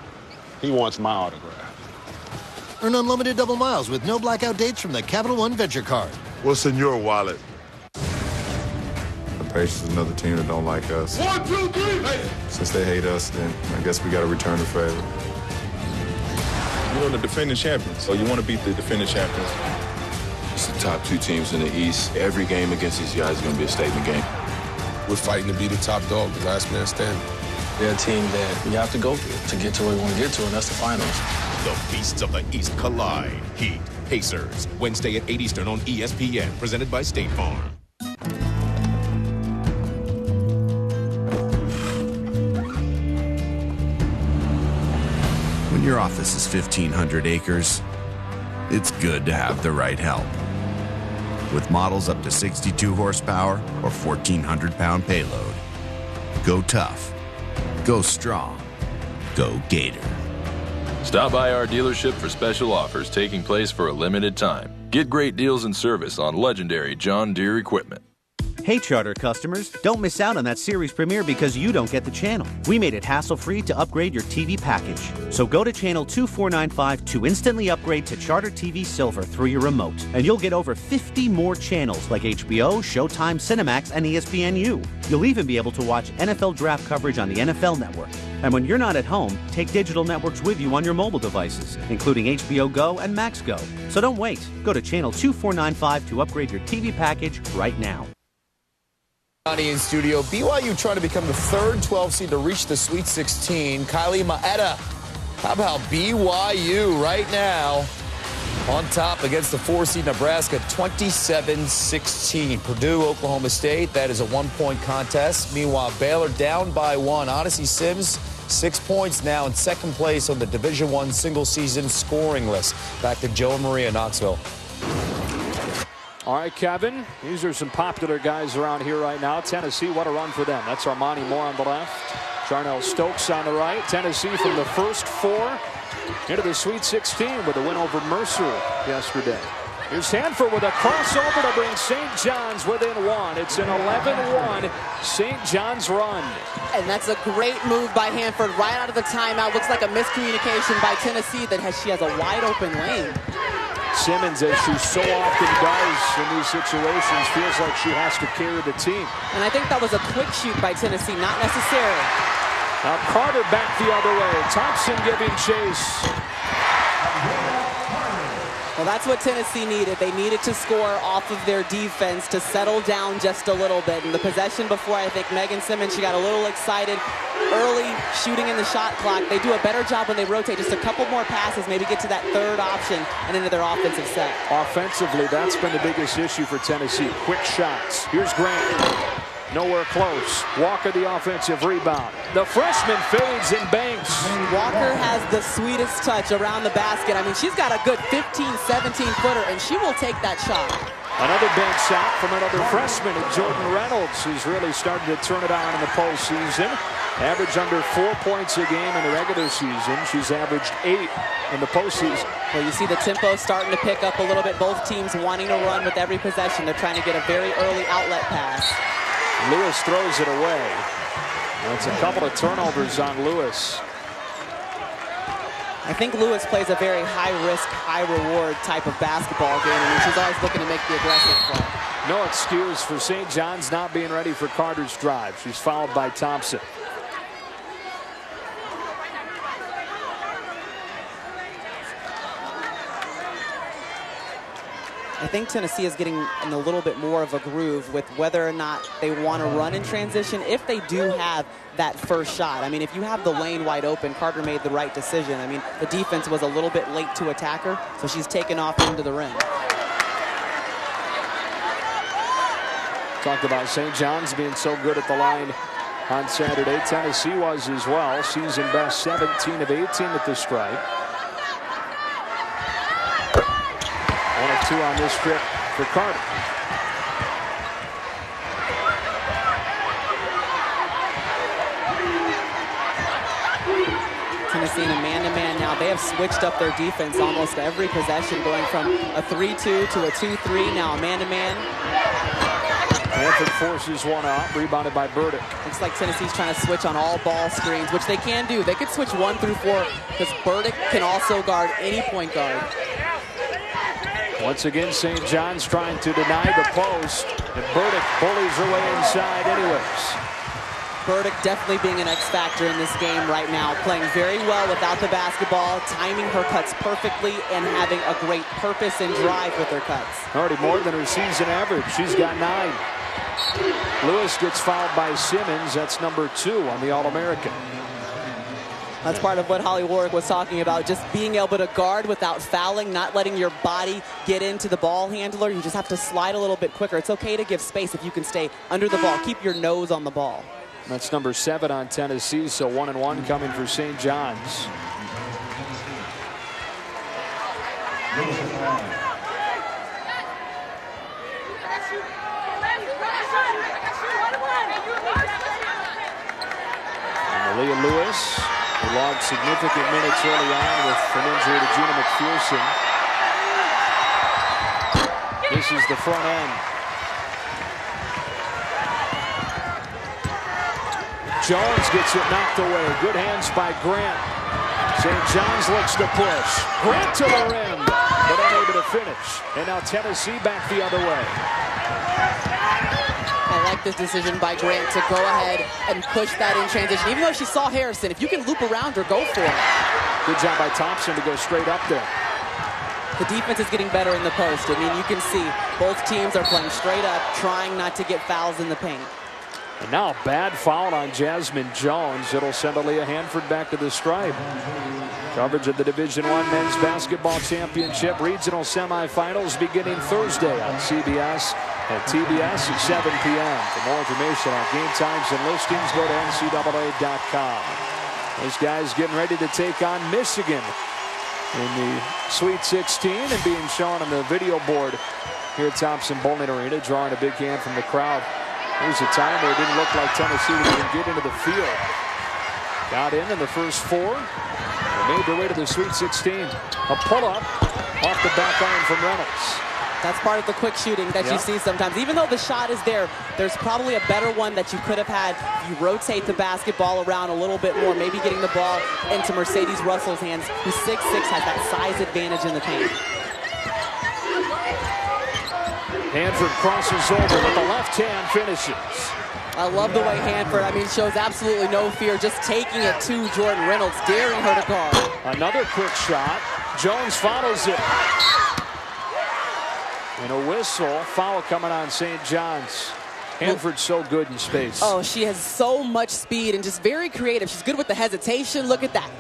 He wants my autograph. Earn unlimited double miles with no blackout dates from the Capital One Venture card. What's in your wallet? Pacers is another team that don't like us. 1, 2, 3, hey. Since they hate us, then I guess we got to return the favor. You're the defending champions, so you want to beat the defending champions. It's the top 2 teams in the East. Every game against these guys is going to be a statement game. We're fighting to be the top dog, the last man standing. They're a team that you have to go through to get to where you want to get to, and that's the finals. The Beasts of the East collide. Heat, Pacers, Wednesday at 8 Eastern on ESPN, presented by State Farm. When your office is 1,500 acres, it's good to have the right help. With models up to 62 horsepower or 1,400-pound payload. Go tough. Go strong. Go Gator. Stop by our dealership for special offers taking place for a limited time. Get great deals and service on legendary John Deere equipment. Hey Charter customers, don't miss out on that series premiere because you don't get the channel. We made it hassle-free to upgrade your TV package. So go to channel 2495 to instantly upgrade to Charter TV Silver through your remote. And you'll get over 50 more channels like HBO, Showtime, Cinemax, and ESPNU. You'll even be able to watch NFL draft coverage on the NFL Network. And when you're not at home, take digital networks with you on your mobile devices, including HBO Go and Max Go. So don't wait. Go to channel 2495 to upgrade your TV package right now. Johnny in studio. BYU trying to become the third 12 seed to reach the Sweet 16. Kylie Maeda. How about BYU right now on top against the 4 seed Nebraska, 27-16. Purdue, Oklahoma State, that is a 1-point contest. Meanwhile, Baylor down by 1. Odyssey Sims, 6 points now in second place on the Division I single season scoring list. Back to Joe and Maria, Knoxville. All right, Kevin, these are some popular guys around here right now. Tennessee, what a run for them. That's Armani Moore on the left. Charnel Stokes on the right. Tennessee from the first 4 into the Sweet 16 with a win over Mercer yesterday. Here's Hanford with a crossover to bring St. John's within 1. It's an 11-1 St. John's run. And that's a great move by Hanford right out of the timeout. Looks like a miscommunication by Tennessee that she has a wide open lane. Simmons, as she so often does in these situations, feels like she has to carry the team. And I think that was a quick shoot by Tennessee, not necessary. Now Carter back the other way. Thompson giving chase. Well, that's what Tennessee needed. They needed to score off of their defense to settle down just a little bit. And the possession before, I think Megan Simmons, she got a little excited early shooting in the shot clock. They do a better job when they rotate. Just a couple more passes, maybe get to that third option and into their offensive set. Offensively, that's been the biggest issue for Tennessee. Quick shots. Here's Grant. Nowhere close. Walker the offensive rebound. The freshman fades and banks. Walker has the sweetest touch around the basket. I mean, she's got a good 15, 17-footer, and she will take that shot. Another bank shot from another freshman, Jordan Reynolds, who's really started to turn it on in the postseason. Averaged under 4 points a game in the regular season. She's averaged 8 in the postseason. Well, you see the tempo starting to pick up a little bit. Both teams wanting to run with every possession. They're trying to get a very early outlet pass. Lewis throws it away. That's a couple of turnovers on Lewis. I think Lewis plays a very high-risk, high-reward type of basketball game. I mean, she's always looking to make the aggressive play. No excuse for St. John's not being ready for Carter's drive. She's fouled by Thompson. I think Tennessee is getting in a little bit more of a groove with whether or not they want to run in transition if they do have that first shot. I mean, if you have the lane wide open, Carter made the right decision. I mean, the defense was a little bit late to attack her, so she's taken off into the rim. Talked about St. John's being so good at the line on Saturday. Tennessee was as well. Season best 17 of 18 at the stripe. 1 of 2 on this trip for Carter. Tennessee in a man-to-man now. They have switched up their defense almost every possession, going from a 3-2 to a 2-3. Now a man-to-man. Hanford forces one out, rebounded by Burdick. Looks like Tennessee's trying to switch on all ball screens, which they can do. They could switch 1 through 4 because Burdick can also guard any point guard. Once again, St. John's trying to deny the post, and Burdick bullies her way inside anyways. Burdick definitely being an X factor in this game right now, playing very well without the basketball, timing her cuts perfectly, and having a great purpose and drive with her cuts. Already more than her season average. She's got 9. Lewis gets fouled by Simmons. That's number 2 on the All-American. That's part of what Holly Warwick was talking about, just being able to guard without fouling, not letting your body get into the ball handler. You just have to slide a little bit quicker. It's okay to give space if you can stay under the ball. Keep your nose on the ball. That's number 7 on Tennessee, so 1-1 coming for St. John's. And Leah Lewis, who logged significant minutes early on with an injury to Gina McPherson. This is the front end. Jones gets it knocked away. Good hands by Grant. St. John's looks to push. Grant to the rim, but unable to finish. And now Tennessee back the other way. I like this decision by Grant to go ahead and push that in transition. Even though she saw Harrison, if you can loop around her, go for it. Good job by Thompson to go straight up there. The defense is getting better in the post. I mean, you can see both teams are playing straight up, trying not to get fouls in the paint. And now a bad foul on Jasmine Jones. It'll send Aaliyah Hanford back to the stripe. Coverage of the Division I Men's Basketball Championship Regional Semifinals beginning Thursday on CBS and TBS at 7 p.m. For more information on game times and listings, go to NCAA.com. Those guys getting ready to take on Michigan in the Sweet 16 and being shown on the video board here at Thompson Bowling Arena, drawing a big hand from the crowd. There's a time where it didn't look like Tennessee would even get into the field. Got in the first four. They made their way to the Sweet 16. A pull-up off the back iron from Reynolds. That's part of the quick shooting that you see sometimes. Even though the shot is there, there's probably a better one that you could have had. You rotate the basketball around a little bit more, maybe getting the ball into Mercedes Russell's hands, who 6'6", has that size advantage in the paint. Hanford crosses over with the left hand, finishes. I love the way Hanford, shows absolutely no fear, just taking it to Jordan Reynolds, daring her to guard. Another quick shot. Jones follows it. And a whistle, foul coming on St. John's. Hanford's so good in space. Oh, she has so much speed and just very creative. She's good with the hesitation. Look at that.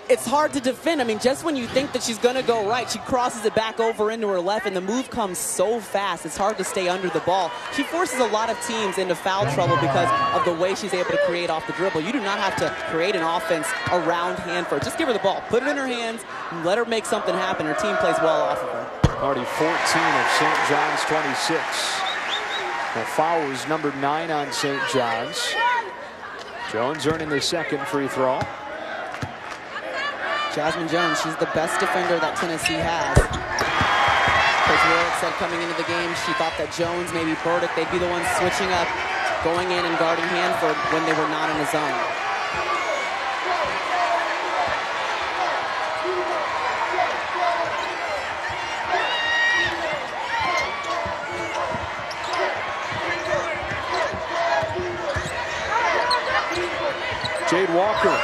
It's hard to defend. Just when you think that she's going to go right, she crosses it back over into her left, and the move comes so fast. It's hard to stay under the ball. She forces a lot of teams into foul trouble because of the way she's able to create off the dribble. You do not have to create an offense around Hanford. Just give her the ball. Put it in her hands. And let her make something happen. Her team plays well off of her. Already 14 of St. John's 26. The foul was number 9 on St. John's. Jones earning the second free throw. Jasmine Jones, she's the best defender that Tennessee has. Coach Warwick said coming into the game, she thought that Jones, maybe Burdick, they'd be the ones switching up, going in and guarding Hanford when they were not in the zone. Jade Walker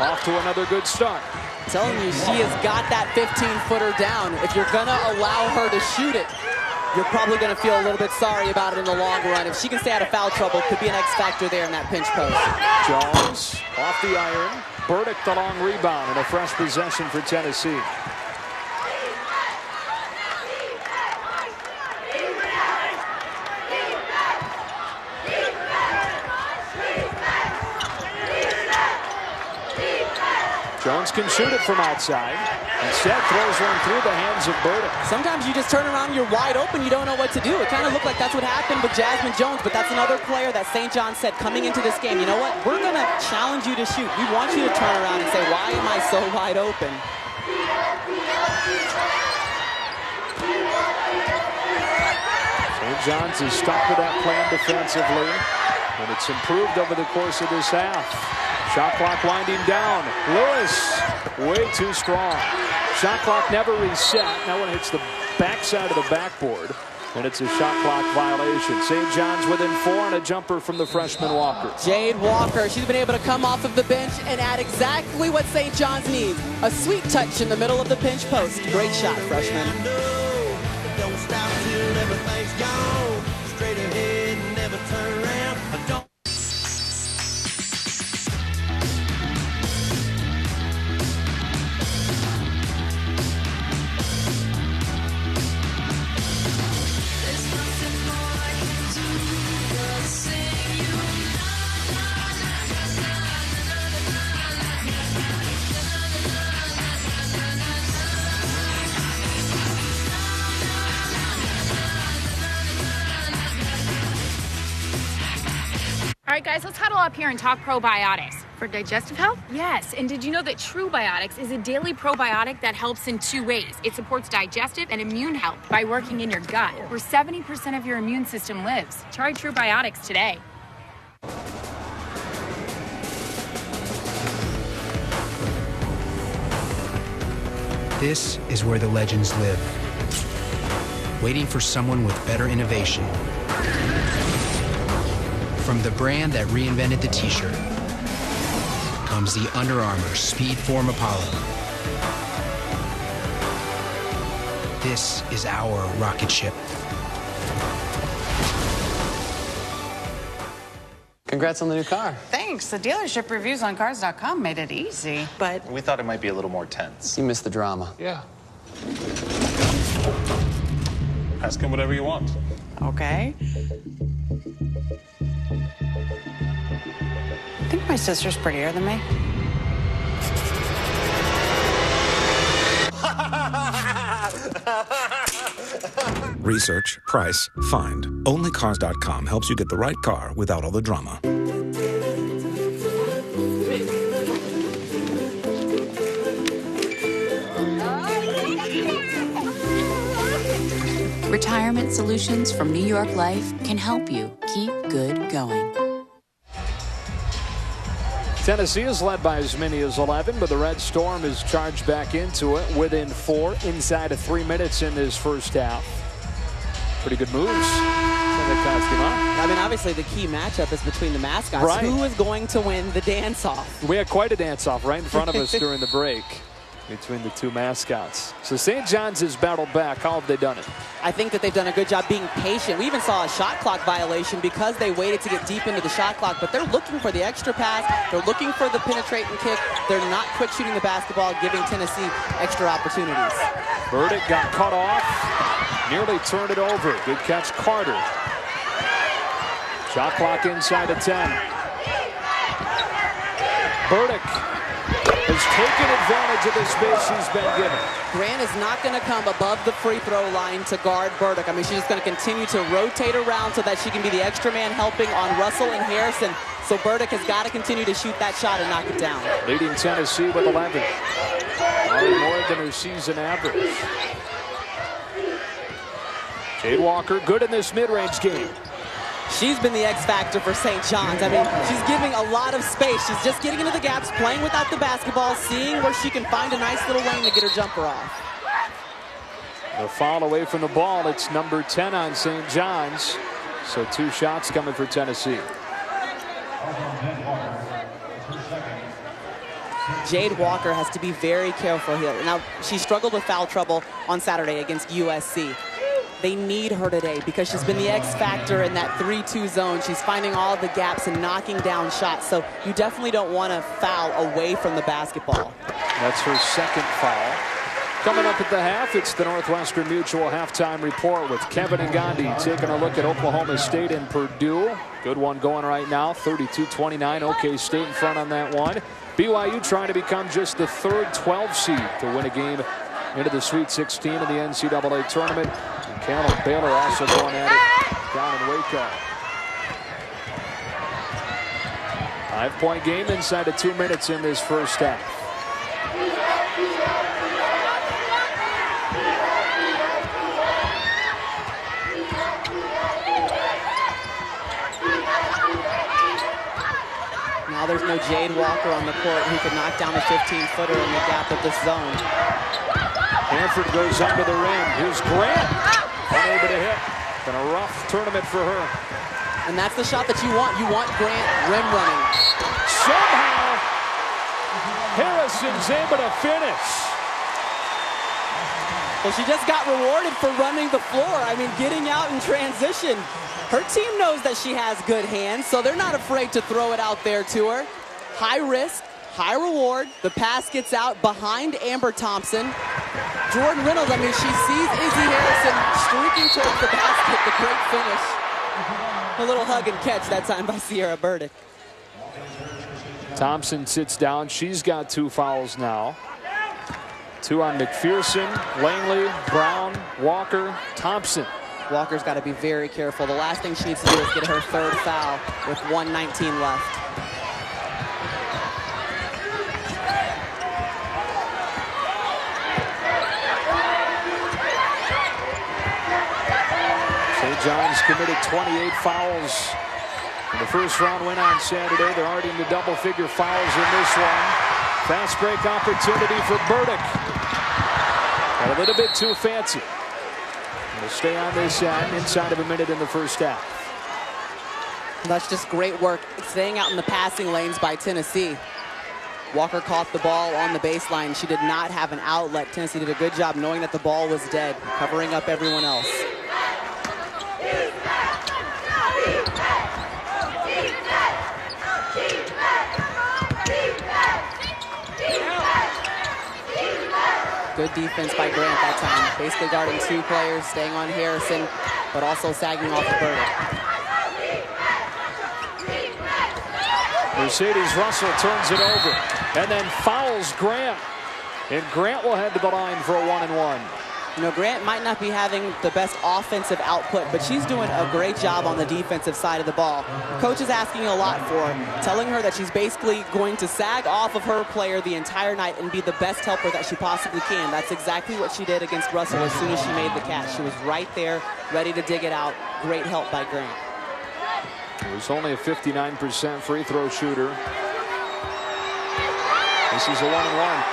off to another good start. Telling you, she has got that 15-footer down. If you're going to allow her to shoot it, you're probably going to feel a little bit sorry about it in the long run. If she can stay out of foul trouble, could be an X factor there in that pinch post. Jones off the iron. Burdick the long rebound and a fresh possession for Tennessee. Jones can shoot it from outside. Instead, throws one through the hands of Burdick. Sometimes you just turn around, you're wide open, you don't know what to do. It kind of looked like that's what happened with Jasmine Jones, but that's another player that St. John said coming into this game, you know what? We're going to challenge you to shoot. We want you to turn around and say, why am I so wide open? St. John's has stuck with that plan defensively, and it's improved over the course of this half. Shot clock winding down. Lewis, way too strong. Shot clock never reset. Now when it hits the backside of the backboard, and it's a shot clock violation. St. John's within 4 and a jumper from the freshman Walker. Jade Walker, she's been able to come off of the bench and add exactly what St. John's needs. A sweet touch in the middle of the pinch post. Great shot, freshman. Don't stop till everything's gone. Straight ahead and never turn around. Don't. All right, guys, let's huddle up here and talk probiotics. For digestive health? Yes, and did you know that True Biotics is a daily probiotic that helps in 2 ways? It supports digestive and immune health by working in your gut, where 70% of your immune system lives. Try True Biotics today. This is where the legends live, waiting for someone with better innovation. From the brand that reinvented the t-shirt comes the Under Armour Speedform Apollo. This is our rocket ship. Congrats on the new car. Thanks. The dealership reviews on cars.com made it easy. But We thought it might be a little more tense. You missed the drama. Yeah. Ask him whatever you want. okay. I think my sister's prettier than me. Research, price, find. Only Cars.com helps you get the right car without all the drama. Retirement solutions from New York Life can help you keep good going. Tennessee is led by as many as 11, but the Red Storm is charged back into it within 4 inside of 3 minutes in this first half. Pretty good moves. I mean, obviously the key matchup is between the mascots. Right. Who is going to win the dance-off? We had quite a dance-off right in front of us during the break between the two mascots. So St. John's has battled back. How have they done it? I think that they've done a good job being patient. We even saw a shot clock violation because they waited to get deep into the shot clock, but they're looking for the extra pass. They're looking for the penetrating kick. They're not quick shooting the basketball, giving Tennessee extra opportunities. Burdick got cut off, nearly turned it over. Good catch, Carter. Shot clock inside of 10. Burdick has taken advantage of the space she's been given. Grant is not going to come above the free throw line to guard Burdick. I mean, she's just going to continue to rotate around so that she can be the extra man helping on Russell and Harrison. So Burdick has got to continue to shoot that shot and knock it down. Leading Tennessee with 11. Already more than her season average. Jade Walker good in this mid-range game. She's been the X factor for St. John's. I mean, she's giving a lot of space. She's just getting into the gaps, playing without the basketball, seeing where she can find a nice little lane to get her jumper off. The foul away from the ball. It's number 10 on St. John's. So 2 shots coming for Tennessee. Jade Walker has to be very careful here. Now, she struggled with foul trouble on Saturday against USC. They need her today because she's been the X factor in that 3-2 zone. She's finding all the gaps and knocking down shots. So you definitely don't want to foul away from the basketball. That's her second foul. Coming up at the half, it's the Northwestern Mutual halftime report with Kevin and Gandhi taking a look at Oklahoma State and Purdue. Good one going right now, 32-29. OK State in front on that one. BYU trying to become just the third 12 seed to win a game into the Sweet 16 in the NCAA Tournament. And Cal and Baylor also going at it down in Waco. 5-point game inside of 2 minutes in this first half. Now there's no Jade Walker on the court who can knock down the 15-footer in the gap of this zone. Hanford goes under the rim. Here's Grant. Unable to hit. Been a rough tournament for her. And that's the shot that you want. You want Grant rim running. Somehow, Harrison's able to finish. Well, she just got rewarded for running the floor. I mean, getting out in transition. Her team knows that she has good hands, so they're not afraid to throw it out there to her. High risk, high reward. The pass gets out behind Amber Thompson. Jordan Reynolds, I mean, she sees Izzy Harrison streaking towards the basket. The great finish. A little hug and catch that time by Sierra Burdick. Thompson sits down. She's got 2 fouls now. 2 on McPherson, Langley, Brown, Walker, Thompson. Walker's got to be very careful. The last thing she needs to do is get her 3rd foul with 1:19 left. St. John's committed 28 fouls in the first round win on Saturday. They're already into double-figure fouls in this one. Fast break opportunity for Burdick. A little bit too fancy. We'll stay on this inside of a minute in the first half. That's just great work staying out in the passing lanes by Tennessee. Walker caught the ball on the baseline. She did not have an outlet. Tennessee did a good job knowing that the ball was dead, covering up everyone else. Good defense by Grant that time. Basically guarding two players, staying on Harrison, but also sagging off the Burdick. Mercedes Russell turns it over and then fouls Grant. And Grant will head to the line for a 1-and-1. You know, Grant might not be having the best offensive output, but she's doing a great job on the defensive side of the ball. The coach is asking a lot for her, telling her that she's basically going to sag off of her player the entire night and be the best helper that she possibly can. That's exactly what she did against Russell as soon as she made the catch. She was right there, ready to dig it out. Great help by Grant. It was only a 59% free throw shooter. This is a 1-and-1.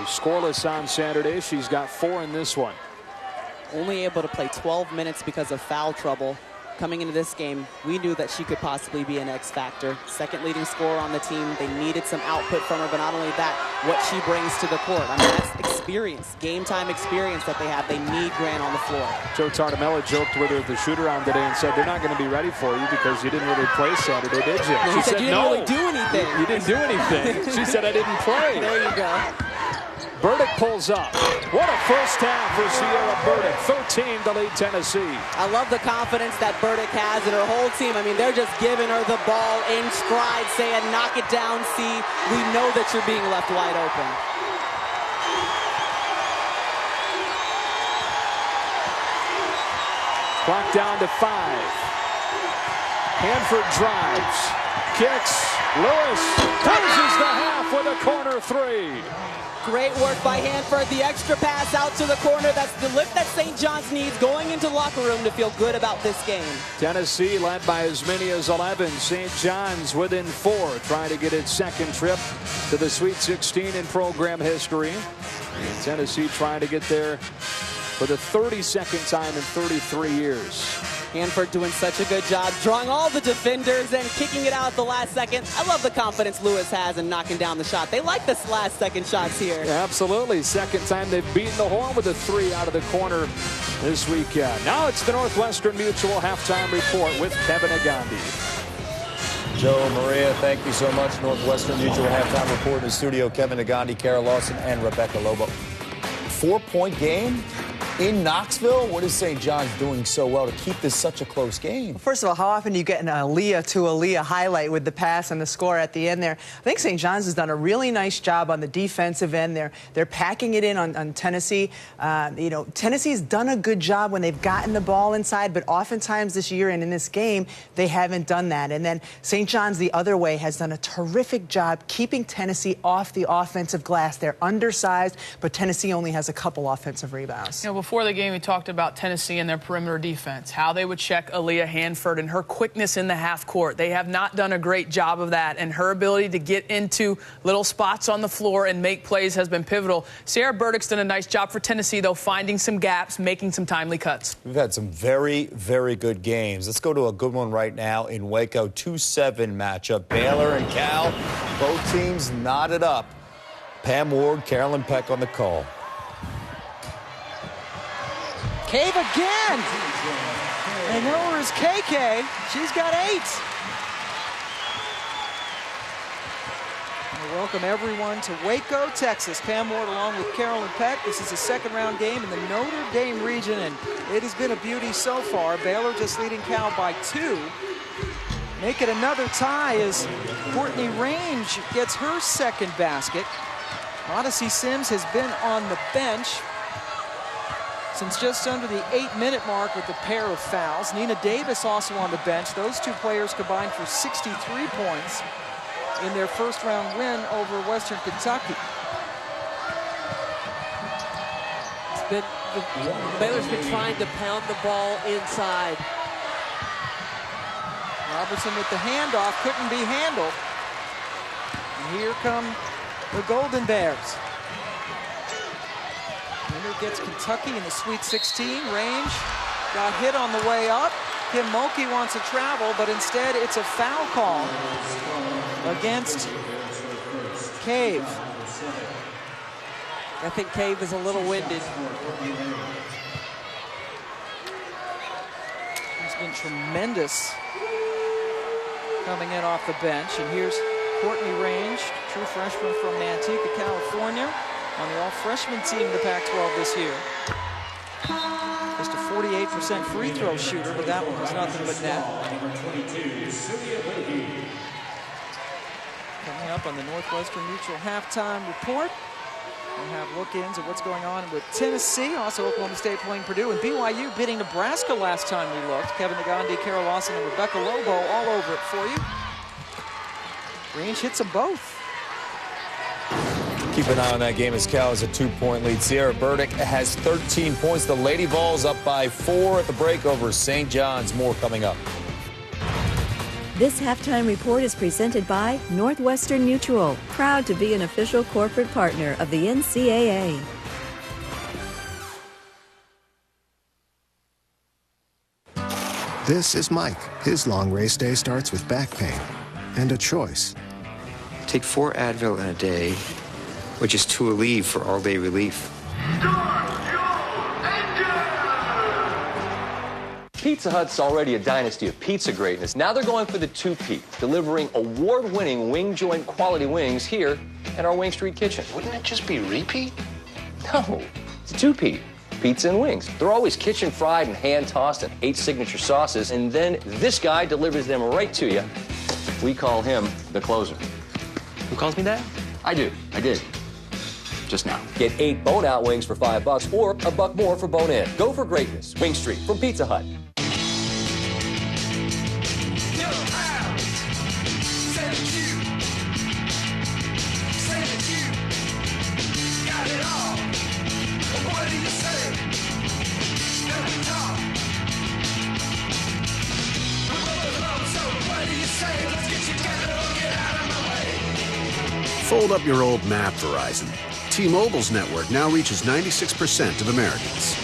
Scoreless on Saturday. She's got 4 in this one. Only able to play 12 minutes because of foul trouble. Coming into this game, we knew that she could possibly be an X factor. Second leading scorer on the team. They needed some output from her, but not only that, what she brings to the court. I mean, that's experience, game time experience that they have. They need Grant on the floor. Joe Tartamella joked with her at the shoot-around today and said, they're not going to be ready for you because you didn't really play Saturday, did you? She said, you didn't really do anything. You didn't do anything. She said, I didn't play. There you go. Burdick pulls up. What a first half for Sierra Burdick. 13 to lead Tennessee. I love the confidence that Burdick has in her whole team. I mean, they're just giving her the ball in stride, saying, knock it down, C. We know that you're being left wide open. Clock down to 5. Hanford drives. Kicks. Lewis closes the half with a corner 3. Great work by Hanford. The extra pass out to the corner. That's the lift that St. John's needs going into the locker room to feel good about this game. Tennessee led by as many as 11. St. John's within 4, trying to get its second trip to the Sweet 16 in program history. And Tennessee trying to get there for the 32nd time in 33 years. Hanford doing such a good job, drawing all the defenders and kicking it out at the last second. I love the confidence Lewis has in knocking down the shot. They like this last second shots here. Yeah, absolutely. Second time they've beaten the horn with a 3 out of the corner this weekend. Now it's the Northwestern Mutual halftime report with Kevin Agandi. Joe, Maria, thank you so much. Northwestern Mutual halftime report in the studio. Kevin Agandi, Kara Lawson, and Rebecca Lobo. 4-point game in Knoxville. What is St. John's doing so well to keep this such a close game? Well, first of all, how often do you get an Aaliyah to Aaliyah highlight with the pass and the score at the end there? I think St. John's has done a really nice job on the defensive end. They're packing it in on Tennessee. You know, Tennessee's done a good job when they've gotten the ball inside, but oftentimes this year and in this game, they haven't done that. And then St. John's the other way has done a terrific job keeping Tennessee off the offensive glass. They're undersized, but Tennessee only has a couple offensive rebounds. You know, before the game, we talked about Tennessee and their perimeter defense, how they would check Aaliyah Hanford and her quickness in the half court. They have not done a great job of that, and her ability to get into little spots on the floor and make plays has been pivotal. Sierra Burdick's done a nice job for Tennessee, though, finding some gaps, making some timely cuts. We've had some very, very good games. Let's go to a good one right now in Waco. 2-7 matchup. Baylor and Cal, both teams knotted up. Pam Ward, Carolyn Peck on the call. Cave again. They know her as KK. She's got 8. I welcome everyone to Waco, Texas. Pam Ward along with Carolyn Peck. This is a second-round game in the Notre Dame region, and it has been a beauty so far. Baylor just leading Cal by 2. Make it another tie as Courtney Range gets her second basket. Odyssey Sims has been on the bench since just under the 8-minute mark with a pair of fouls. Nina Davis also on the bench. Those two players combined for 63 points in their first-round win over Western Kentucky. Baylor's been trying to pound the ball inside. Robertson with the handoff, couldn't be handled. And here come the Golden Bears. winner gets Kentucky in the Sweet 16. Range got hit on the way up. Kim Mulkey wants to travel, but instead it's a foul call against Cave. I think Cave is a little winded. He's been tremendous coming in off the bench. And here's Courtney Range, true freshman from Manteca, California, on the all-freshman team of the Pac-12 this year. Just a 48% free throw shooter, but that one was nothing but net. Coming up on the Northwestern Mutual halftime report, we'll have look-ins at what's going on with Tennessee, also Oklahoma State playing Purdue, and BYU beating Nebraska last time we looked. Kevin Nagandi, Carol Lawson, and Rebecca Lobo all over it for you. Range hits them both. Keep an eye on that game as Cal has a 2-point lead. Sierra Burdick has 13 points. The Lady Vols up by 4 at the break over St. John's. More coming up. This halftime report is presented by Northwestern Mutual, proud to be an official corporate partner of the NCAA. This is Mike. His long race day starts with back pain and a choice. Take 4 Advil in a day, which is 2 Aleve for all-day relief. Pizza Hut's already a dynasty of pizza greatness. Now they're going for the 2-peat, delivering award-winning wing joint quality wings here in our Wing Street kitchen. Wouldn't it just be repeat? No, it's a 2-peat. Pizza and wings. They're always kitchen fried and hand tossed in 8 signature sauces, and then this guy delivers them right to you. We call him the closer. Who calls me that? I do. I did. Just now. Get 8 bone-out wings for $5 or $1 more for bone-in. Go for greatness. Wing Street from Pizza Hut. Fold up your old map, Verizon. T-Mobile's network now reaches 96% of Americans.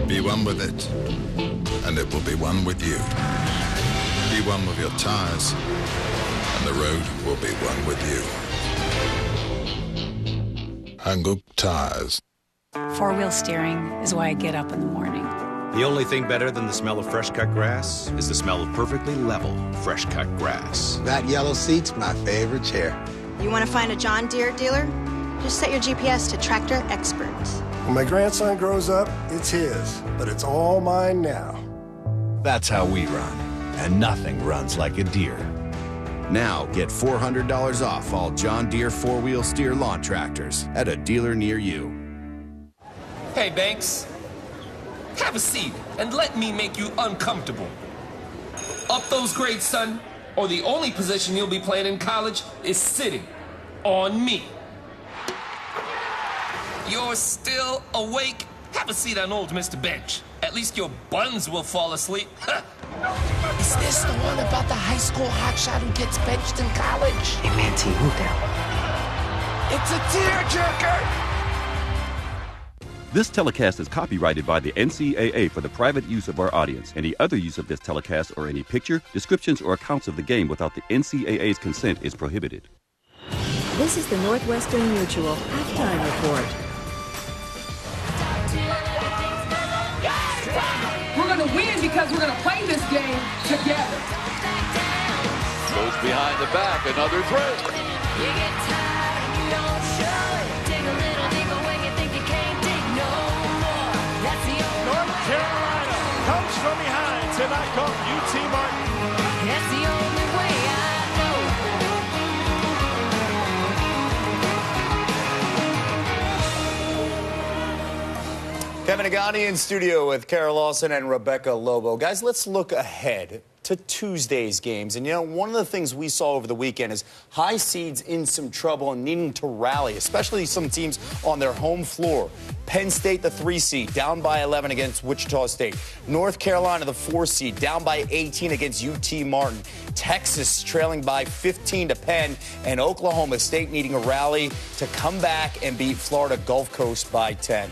Be one with it, and it will be one with you. Be one with your tires, and the road will be one with you. Hankook Tires. 4-wheel steering is why I get up in the morning. The only thing better than the smell of fresh-cut grass is the smell of perfectly level, fresh-cut grass. That yellow seat's my favorite chair. You want to find a John Deere dealer? Just set your GPS to Tractor Experts. When my grandson grows up, it's his, but it's all mine now. That's how we run, and nothing runs like a Deere. Now get $400 off all John Deere 4-wheel steer lawn tractors at a dealer near you. Hey, Banks. Have a seat and let me make you uncomfortable. Up those grades, son, or the only position you'll be playing in college is sitting on me. You're still awake? Have a seat on old Mr. Bench. At least your buns will fall asleep. Is this the one about the high school hotshot who gets benched in college? Hey, man, T, who down? It's a tearjerker! This telecast is copyrighted by the NCAA for the private use of our audience. Any other use of this telecast or any picture, descriptions, or accounts of the game without the NCAA's consent is prohibited. This is the Northwestern Mutual halftime report. We're going to win because we're going to play this game together. Goes behind the back, another three. You get tired and you don't show it. Dig a little deeper when you think you can't dig no more. That's the only North Carolina comes from behind to knock off UT Martin. That's the only way I know. Kevin Agani in studio with Kara Lawson and Rebecca Lobo. Guys, let's look ahead to Tuesday's games. And, you know, one of the things we saw over the weekend is high seeds in some trouble and needing to rally, especially some teams on their home floor. Penn State, the 3 seed, down by 11 against Wichita State. North Carolina, the 4 seed, down by 18 against UT Martin. Texas trailing by 15 to Penn, and Oklahoma State needing a rally to come back and beat Florida Gulf Coast by 10.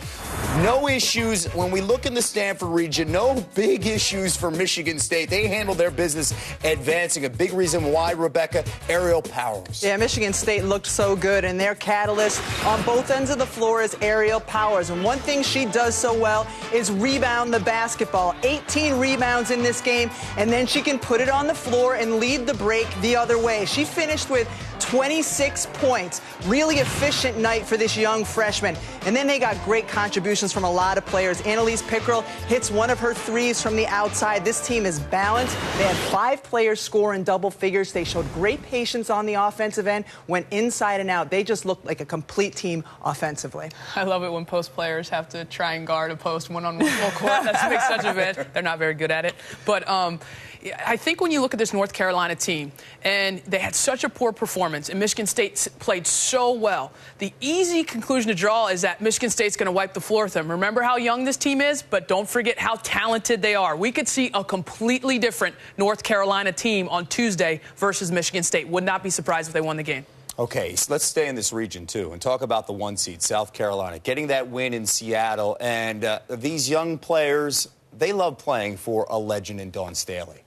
No issues when we look in the Stanford region. No big issues for Michigan State. They handled their business advancing. A big reason why, Rebecca, Aerial Powers. Yeah, Michigan State looked so good, and their catalyst on both ends of the floor is Aerial Powers. And one thing she does so well is rebound the basketball. 18 rebounds in this game, and then she can put it on the floor and lead the break the other way. She finished with 26 points. Really efficient night for this young freshman. And then they got great contributions from a lot of players. Annalise Pickrell hits one of her threes from the outside. This team is balanced. They had 5 players score in double figures. They showed great patience on the offensive end, went inside and out. They just looked like a complete team offensively. I love it when post players have to try and guard a post one-on-one full court. That makes such a bit. They're not very good at it. But I think when you look at this North Carolina team, and they had such a poor performance, and Michigan State played so well, the easy conclusion to draw is that Michigan State's going to wipe the floor with them. Remember how young this team is, but don't forget how talented they are. We could see a completely different North Carolina team on Tuesday versus Michigan State. Would not be surprised if they won the game. Okay, so let's stay in this region, too, and talk about the 1 seed, South Carolina, getting that win in Seattle. And these young players, they love playing for a legend in Dawn Staley.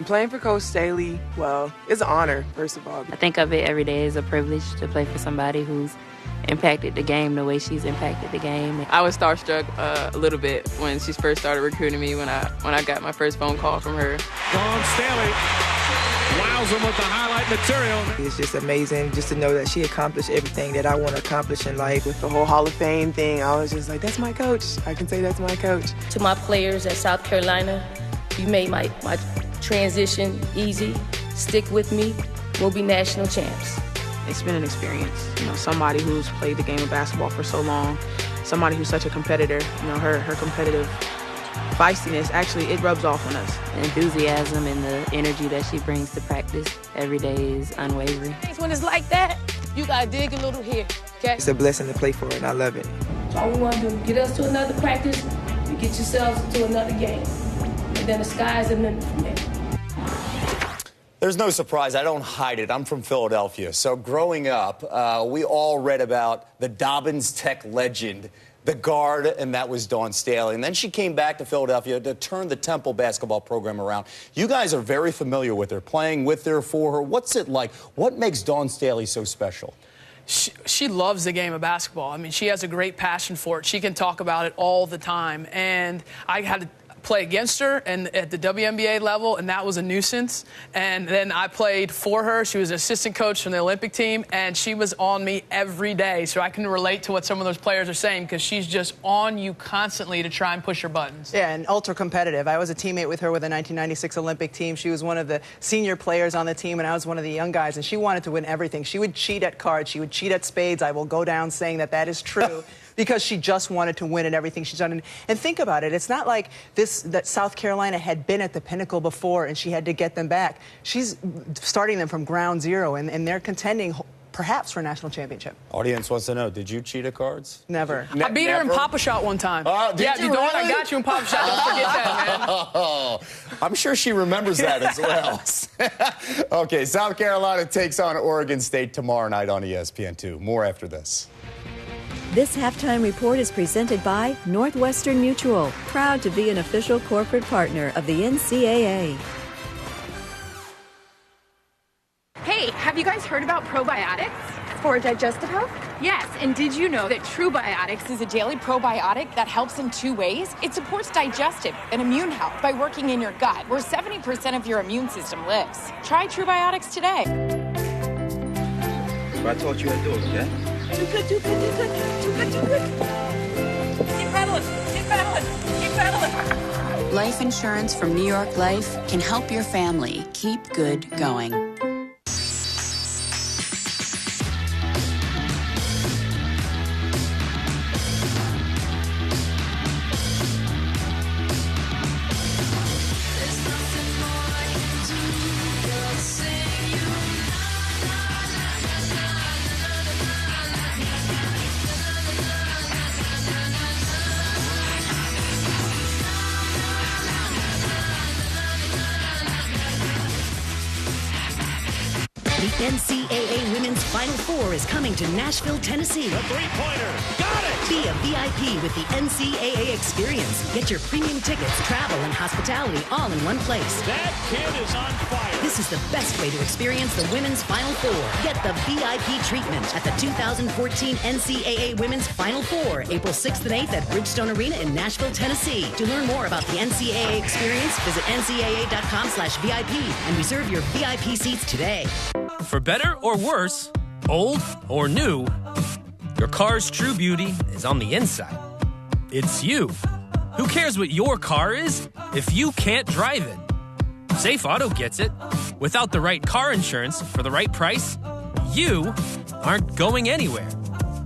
Playing for Coach Staley, well, it's an honor, first of all. I think of it every day as a privilege to play for somebody who's impacted the game the way she's impacted the game. I was starstruck a little bit when she first started recruiting me, when I got my first phone call from her. Dawn Staley wows them with the highlight material. It's just amazing just to know that she accomplished everything that I want to accomplish in life. With the whole Hall of Fame thing, I was just like, that's my coach. I can say that's my coach. To my players at South Carolina, you made my transition easy. Stick with me. We'll be national champs. It's been an experience. You know, somebody who's played the game of basketball for so long, somebody who's such a competitor, you know, her competitive feistiness, actually, it rubs off on us. The enthusiasm and the energy that she brings to practice every day is unwavering. When it's like that, you gotta dig a little here, okay? It's a blessing to play for, and I love it. All we want to do is get us to another practice and get yourselves to another game. And then the sky's the limit from there. There's no surprise. I don't hide it. I'm from Philadelphia. So growing up, we all read about the Dobbins Tech legend, the guard, and that was Dawn Staley. And then she came back to Philadelphia to turn the Temple basketball program around. You guys are very familiar with her, playing with her, for her. What's it like? What makes Dawn Staley so special? She loves the game of basketball. I mean, she has a great passion for it. She can talk about it all the time. And I had to play against her and at the WNBA level, and that was a nuisance. And then I played for her. She was an assistant coach from the Olympic team, and she was on me every day. So I can relate to what some of those players are saying, because she's just on you constantly to try and push her buttons. Yeah, and ultra competitive. I was a teammate with her with the 1996 Olympic team. She was one of the senior players on the team, and I was one of the young guys, and she wanted to win everything. She would cheat at cards. She would cheat at spades. I will go down saying that that is true. Because she just wanted to win at everything she's done. And think about it. It's not like that South Carolina had been at the pinnacle before and she had to get them back. She's starting them from ground zero, and they're contending perhaps for a national championship. Audience wants to know, did you cheat at cards? Never. I beat her in Papa-Shot one time. Did you really? I got you in Papa-Shot. Don't forget that, man. Oh, I'm sure she remembers that as well. Okay, South Carolina takes on Oregon State tomorrow night on ESPN2. More after this. This halftime report is presented by Northwestern Mutual, proud to be an official corporate partner of the NCAA. Hey, have you guys heard about probiotics? For digestive health? Yes, and did you know that True Biotics is a daily probiotic that helps in 2 ways? It supports digestive and immune health by working in your gut, where 70% of your immune system lives. Try True Biotics today. That's what I taught you how to do it, yeah? Too good, too good, too good, too good, too good. Keep pedaling, keep pedaling, keep pedaling. Life insurance from New York Life can help your family keep good going. NCAA Women's Final Four is coming to Nashville, Tennessee. The three-pointer. Got it! Be a VIP with the NCAA experience. Get your premium tickets, travel, and hospitality all in one place. That kid is on fire. This is the best way to experience the Women's Final Four. Get the VIP treatment at the 2014 NCAA Women's Final Four, April 6th and 8th at Bridgestone Arena in Nashville, Tennessee. To learn more about the NCAA experience, visit ncaa.com/VIP and reserve your VIP seats today. For better or worse, old or new, your car's true beauty is on the inside. It's you. Who cares what your car is if you can't drive it? Safe Auto gets it. Without the right car insurance for the right price, you aren't going anywhere.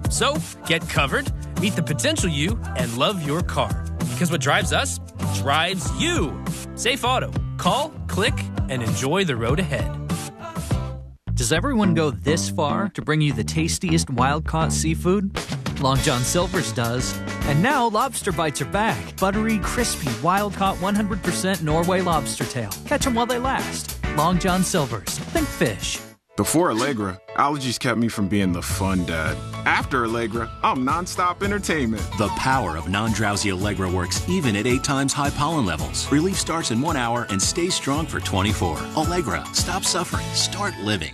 So get covered, meet the potential you, and love your car. Because what drives us drives you. Safe Auto. Call, click, and enjoy the road ahead. Does everyone go this far to bring you the tastiest wild-caught seafood? Long John Silver's does. And now lobster bites are back. Buttery, crispy, wild-caught 100% Norway lobster tail. Catch them while they last. Long John Silver's. Think fish. Before Allegra, allergies kept me from being the fun dad. After Allegra, I'm nonstop entertainment. The power of non-drowsy Allegra works even at 8 times high pollen levels. Relief starts in 1 hour and stays strong for 24. Allegra, stop suffering, start living.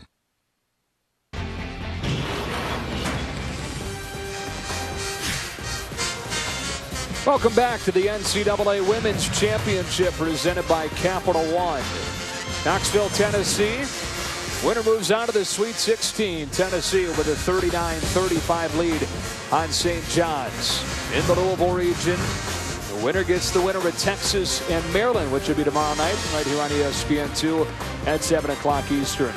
Welcome back to the NCAA Women's Championship presented by Capital One. Knoxville, Tennessee. Winner moves on to the Sweet 16. Tennessee with a 39-35 lead on St. John's. In the Louisville region, the winner gets the winner of Texas and Maryland, which will be tomorrow night right here on ESPN2 at 7 o'clock Eastern.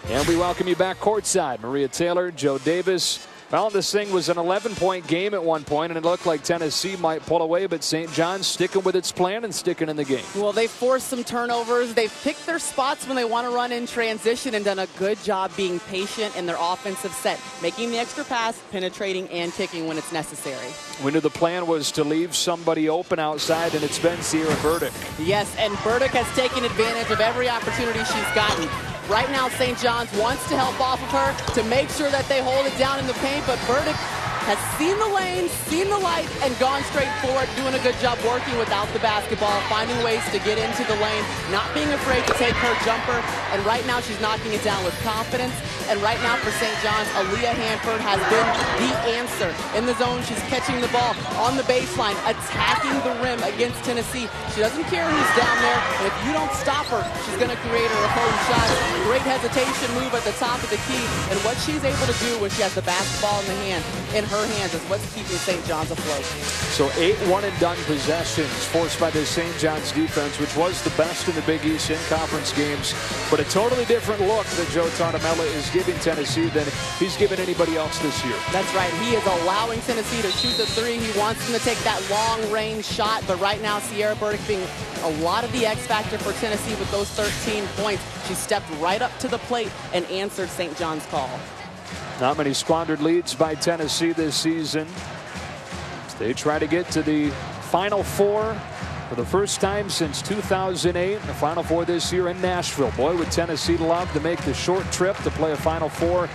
And we welcome you back courtside. Maria Taylor, Joe Davis. Well, this thing was an 11-point game at one point, and it looked like Tennessee might pull away, but St. John's sticking with its plan and sticking in the game. Well, they forced some turnovers. They've picked their spots when they want to run in transition and done a good job being patient in their offensive set, making the extra pass, penetrating, and kicking when it's necessary. We knew the plan was to leave somebody open outside, and it's been Sierra Burdick. Yes, and Burdick has taken advantage of every opportunity she's gotten. Right now, St. John's wants to help off of her to make sure that they hold it down in the paint, but Burdick has seen the lane, seen the light, and gone straight for it, doing a good job working without the basketball, finding ways to get into the lane, not being afraid to take her jumper, and right now she's knocking it down with confidence. And right now for St. John's, Aaliyah Hanford has been the answer. In the zone, she's catching the ball on the baseline, attacking the rim against Tennessee. She doesn't care who's down there, and if you don't stop her, she's going to create her own shots. Great hesitation move at the top of the key, and what she's able to do when she has the basketball in her hands is what's keeping St. John's afloat. So 8 one-and-done possessions forced by the St. John's defense, which was the best in the Big East in conference games, but a totally different look that Joe Tartamella is giving Tennessee than he's given anybody else this year. That's right. He is allowing Tennessee to shoot the three. He wants them to take that long-range shot, but right now Sierra Burdick being a lot of the X factor for Tennessee with those 13 points. She stepped right up to the plate and answered St. John's call. Not many squandered leads by Tennessee this season. They try to get to the Final Four for the first time since 2008. The Final Four this year in Nashville. Boy, would Tennessee love to make the short trip to play a Final Four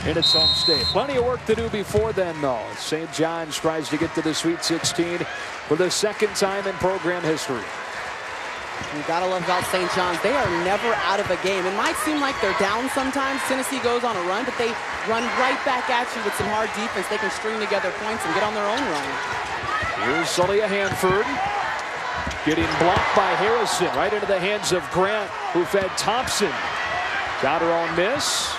in its home state. Plenty of work to do before then, though. St. John's tries to get to the Sweet 16 for the second time in program history. You gotta love about St. John's. They are never out of a game. It might seem like they're down sometimes. Tennessee goes on a run, but they run right back at you with some hard defense. They can string together points and get on their own run. Here's Aaliyah Hanford getting blocked by Harrison right into the hands of Grant, who fed Thompson. Got her own miss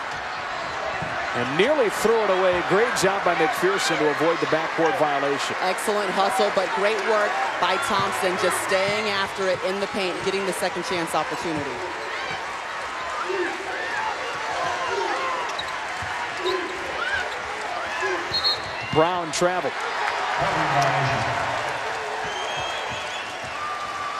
and nearly threw it away. Great job by McPherson to avoid the backcourt violation. Excellent hustle, but great work by Thompson, just staying after it in the paint, getting the second chance opportunity. Brown traveled.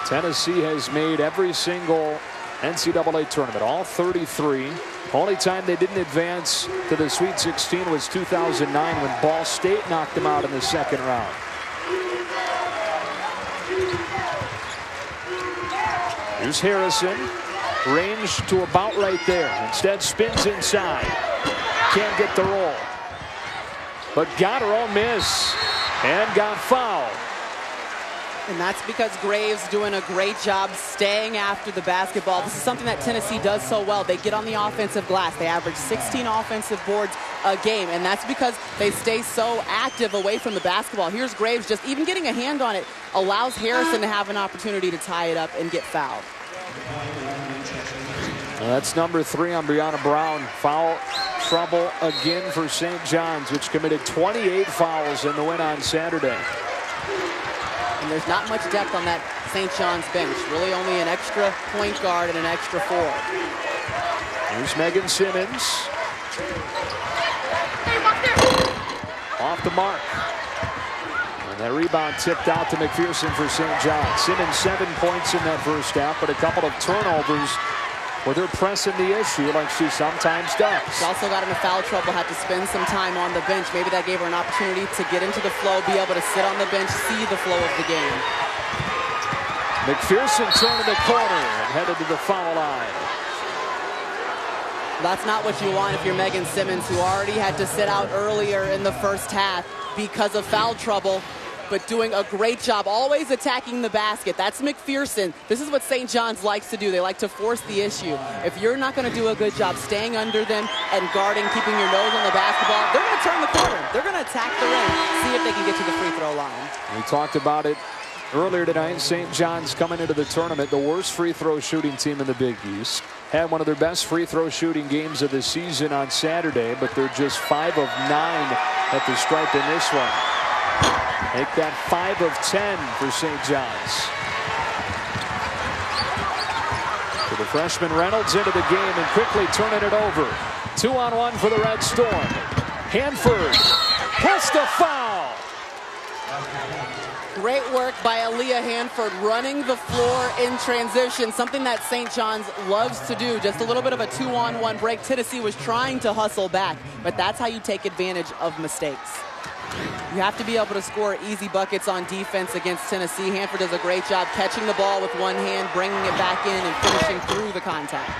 Tennessee has made every single NCAA tournament, all 33. Only time they didn't advance to the Sweet 16 was 2009 when Ball State knocked them out in the second round. Here's Harrison. Range to about right there. Instead spins inside. Can't get the roll. But got her own miss and got fouled. And that's because Graves doing a great job staying after the basketball. This is something that Tennessee does so well. They get on the offensive glass. They average 16 offensive boards a game, and that's because they stay so active away from the basketball. Here's Graves just even getting a hand on it allows Harrison to have an opportunity to tie it up and get fouled. That's number 3 on Brianna Brown. Foul trouble again for St. John's, which committed 28 fouls in the win on Saturday. And there's not much depth on that St. John's bench. Really only an extra point guard and an extra forward. Here's Megan Simmons. Off the mark. And that rebound tipped out to McPherson for St. John's. Simmons 7 points in that first half, but a couple of turnovers with her pressing the issue like she sometimes does. She also got into foul trouble, had to spend some time on the bench. Maybe that gave her an opportunity to get into the flow, be able to sit on the bench, see the flow of the game. McPherson turned the corner and headed to the foul line. That's not what you want if you're Megan Simmons, who already had to sit out earlier in the first half because of foul trouble, but doing a great job, always attacking the basket. That's McPherson. This is what St. John's likes to do. They like to force the issue. If you're not going to do a good job staying under them and guarding, keeping your nose on the basketball, they're going to turn the corner. They're going to attack the rim, see if they can get to the free throw line. We talked about it earlier tonight. St. John's coming into the tournament, the worst free throw shooting team in the Big East. Had one of their best free throw shooting games of the season on Saturday, but they're just 5 of 9 at the stripe in this one. Make that 5 of 10 for St. John's. So the freshman Reynolds into the game and quickly turning it over. 2-on-1 for the Red Storm. Hanford plus the foul. Great work by Aaliyah Hanford running the floor in transition, something that St. John's loves to do. Just a little bit of a 2-on-1 break. Tennessee was trying to hustle back, but that's how you take advantage of mistakes. You have to be able to score easy buckets on defense against Tennessee. Hanford does a great job catching the ball with one hand, bringing it back in, and finishing through the contact.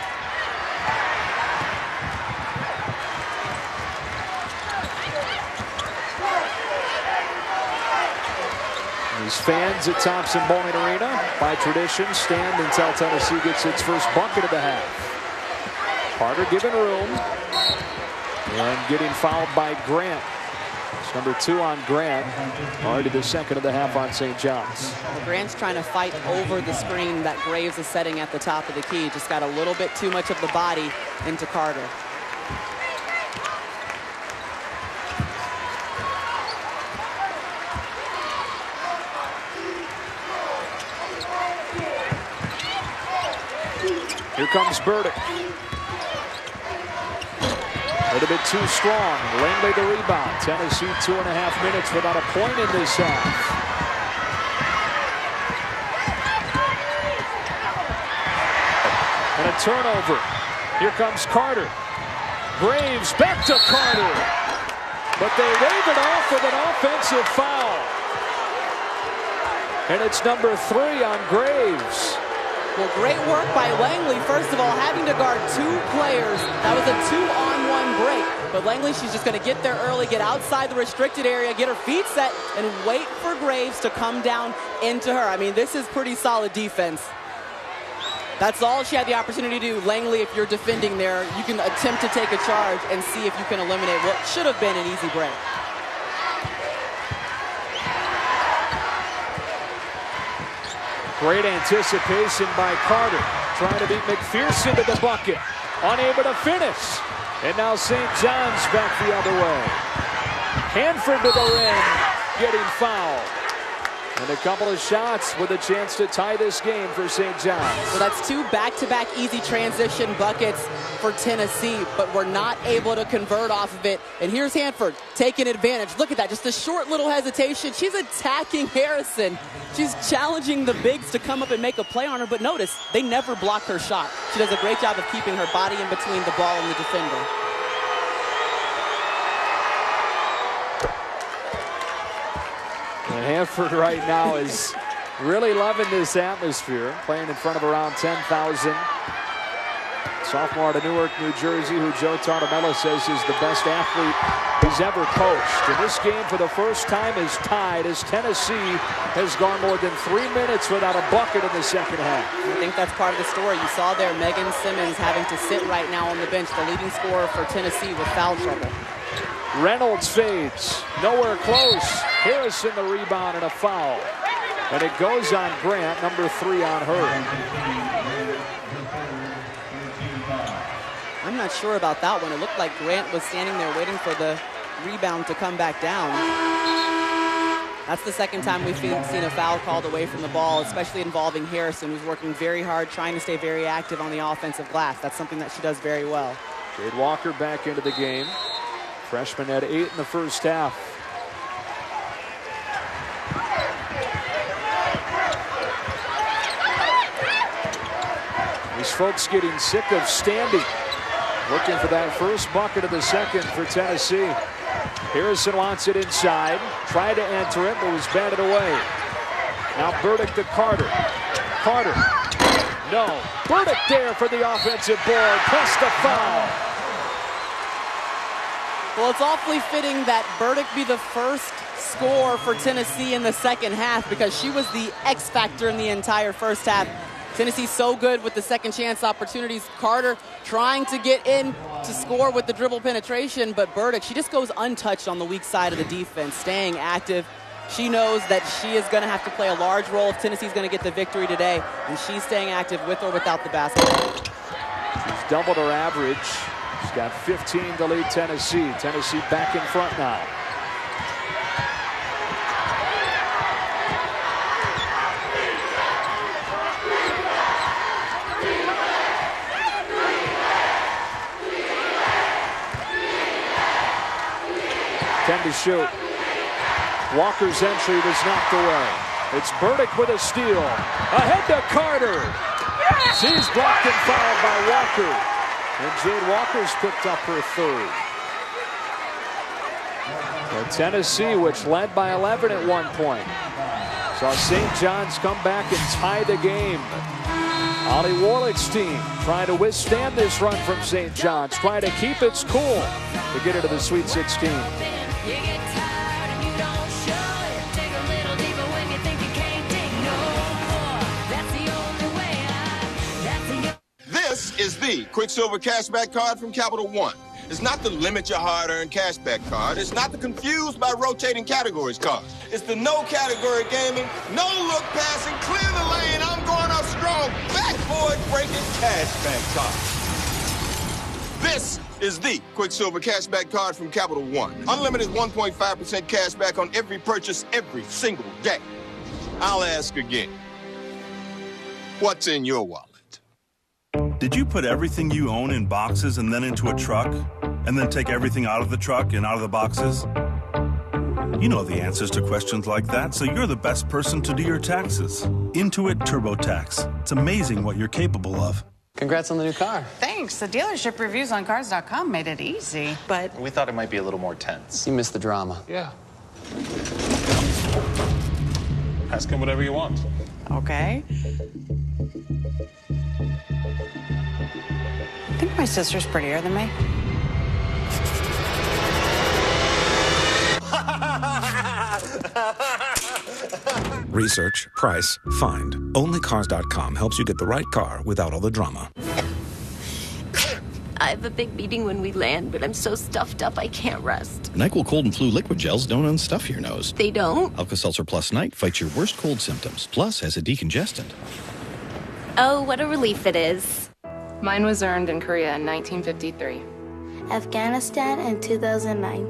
These fans at Thompson-Boling Arena, by tradition, stand until Tennessee gets its first bucket of the half. Carter given room and getting fouled by Grant. It's number 2 on Grant. Already the second of the half on St. John's. Well, Grant's trying to fight over the screen that Graves is setting at the top of the key. Just got a little bit too much of the body into Carter. Here comes Burdick. A little bit too strong. Langley the rebound. Tennessee 2.5 minutes without a point in this half. And a turnover. Here comes Carter. Graves back to Carter. But they wave it off with an offensive foul. And it's number 3 on Graves. Well, great work by Langley. First of all, having to guard 2 players. That was a 2-on-1 break. But Langley, she's just going to get there early, get outside the restricted area, get her feet set, and wait for Graves to come down into her. I mean, this is pretty solid defense. That's all she had the opportunity to do. Langley, if you're defending there, you can attempt to take a charge and see if you can eliminate what should have been an easy break. Great anticipation by Carter. Trying to beat McPherson to the bucket. Unable to finish. And now St. John's back the other way. Hanford to the rim. Getting fouled. And a couple of shots with a chance to tie this game for St. John's. So that's 2 back-to-back easy transition buckets for Tennessee, but we're not able to convert off of it. And here's Hanford taking advantage. Look at that, just a short little hesitation. She's attacking Harrison. She's challenging the bigs to come up and make a play on her, but notice, they never block her shot. She does a great job of keeping her body in between the ball and the defender. And Hanford right now is really loving this atmosphere, playing in front of around 10,000 sophomore out of Newark, New Jersey, who Joe Tartamella says is the best athlete he's ever coached. And this game for the first time is tied as Tennessee has gone more than 3 minutes without a bucket in the second half. I think that's part of the story. You saw there Megan Simmons having to sit right now on the bench, the leading scorer for Tennessee with foul trouble. Reynolds fades, nowhere close. Harrison the rebound and a foul. And it goes on Grant, number 3 on her. I'm not sure about that one. It looked like Grant was standing there waiting for the rebound to come back down. That's the second time we've seen a foul called away from the ball, especially involving Harrison, who's working very hard, trying to stay very active on the offensive glass. That's something that she does very well. Jade Walker back into the game. Freshman had 8 in the first half. These folks getting sick of standing. Looking for that first bucket of the second for Tennessee. Harrison wants it inside. Tried to enter it, but was batted away. Now Burdick to Carter. Carter. No. Burdick there for the offensive board. Plus the foul. Well, it's awfully fitting that Burdick be the first score for Tennessee in the second half because she was the X factor in the entire first half. Tennessee's so good with the second chance opportunities. Carter trying to get in to score with the dribble penetration, but Burdick, she just goes untouched on the weak side of the defense, staying active. She knows that she is going to have to play a large role if Tennessee's going to get the victory today, and she's staying active with or without the basketball. She's doubled her average. She's got 15 to lead Tennessee. Tennessee back in front now. To shoot. Walker's entry was knocked away. It's Burdick with a steal. Ahead to Carter. She's blocked and fouled by Walker. And Jade Walker's picked up her third. And Tennessee, which led by 11 at one point, saw St. John's come back and tie the game. Ollie Warlick's team trying to withstand this run from St. John's, trying to keep its cool to get into the Sweet 16. You get tired and you don't show it. Dig a little deeper when you think you can't dig no more. That's the only way This is the Quicksilver Cashback Card from Capital One. It's not the limit your hard-earned cashback card. It's not the confused by rotating categories card. It's the no category gaming, no look passing, clear the lane, I'm going up strong, backboard breaking cashback card. This is the Quicksilver Cashback Card from Capital One. Unlimited 1.5% cashback on every purchase every single day. I'll ask again. What's in your wallet? Did you put everything you own in boxes and then into a truck? And then take everything out of the truck and out of the boxes? You know the answers to questions like that, so you're the best person to do your taxes. Intuit TurboTax. It's amazing what you're capable of. Congrats on the new car. Thanks. The dealership reviews on Cars.com made it easy. But We thought it might be a little more tense. You missed the drama. yeah. Ask him whatever you want. Okay. I think my sister's prettier than me. Research, price, find. Only Cars.com helps you get the right car without all the drama. I have a big meeting when we land, but I'm so stuffed up I can't rest. NyQuil Cold and Flu liquid gels don't unstuff your nose. They don't? Alka-Seltzer Plus Night fights your worst cold symptoms, plus has a decongestant. Oh, what a relief it is. Mine was earned in Korea in 1953. Afghanistan in 2009.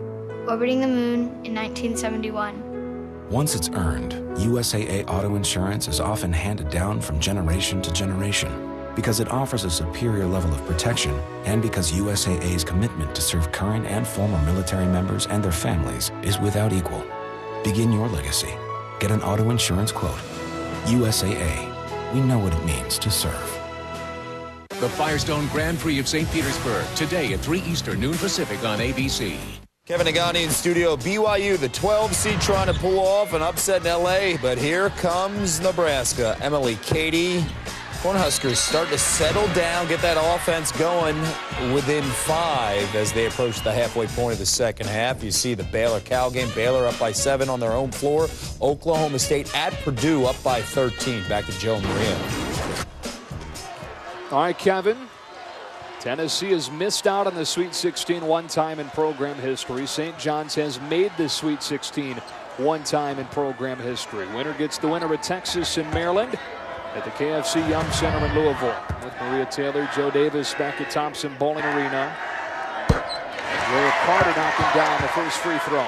Orbiting the moon in 1971. Once it's earned, USAA Auto Insurance is often handed down from generation to generation because it offers a superior level of protection and because USAA's commitment to serve current and former military members and their families is without equal. Begin your legacy. Get an auto insurance quote. USAA. We know what it means to serve. The Firestone Grand Prix of St. Petersburg, today at 3 Eastern, noon Pacific on ABC. Kevin Nagani in studio. BYU, the 12 seed, trying to pull off an upset in L.A., but here comes Nebraska. Emily Cady Cornhuskers start to settle down, get that offense going within 5 as they approach the halfway point of the second half. You see the Baylor-Cal game. Baylor up by 7 on their own floor. Oklahoma State at Purdue up by 13. Back to Joe Maria. All right, Kevin. Tennessee has missed out on the Sweet 16 one time in program history. St. John's has made the Sweet 16 one time in program history. Winner gets the winner at Texas and Maryland at the KFC Yum Center in Louisville. With Maria Taylor, Joe Davis back at Thompson Bowling Arena. Ray Carter knocking down the first free throw.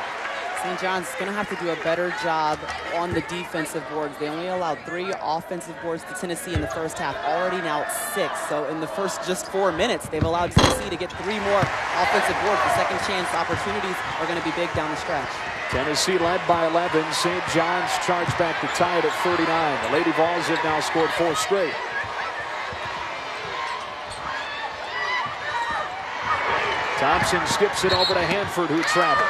St. John's is going to have to do a better job on the defensive boards. They only allowed 3 offensive boards to Tennessee in the first half, already now 6. So in the first just 4 minutes, they've allowed Tennessee to get 3 more offensive boards. The second chance opportunities are going to be big down the stretch. Tennessee led by 11. St. John's charged back to tie it at 39. The Lady Vols have now scored 4 straight. Thompson skips it over to Hanford, who traveled.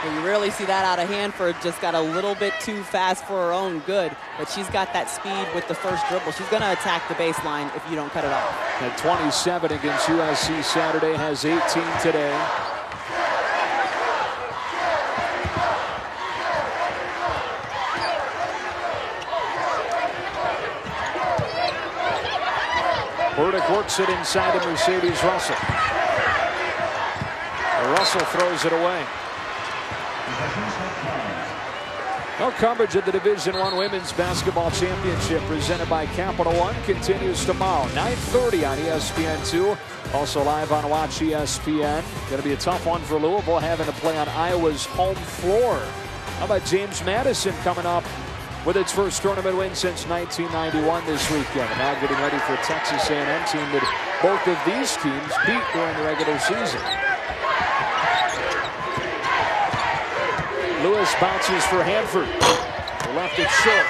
Well, you rarely see that out of Hanford. Just got a little bit too fast for her own good. But she's got that speed with the first dribble. She's going to attack the baseline if you don't cut it off. At 27 against USC Saturday, has 18 today. Burdick works it inside of Mercedes Russell. Russell throws it away. No coverage of the Division I Women's Basketball Championship presented by Capital One continues tomorrow, 9:30 on ESPN2. Also live on Watch ESPN. Going to be a tough one for Louisville, having to play on Iowa's home floor. How about James Madison coming up with its first tournament win since 1991 this weekend, and now getting ready for a Texas A&M team that both of these teams beat during the regular season. Lewis bounces for Hanford. They left it short.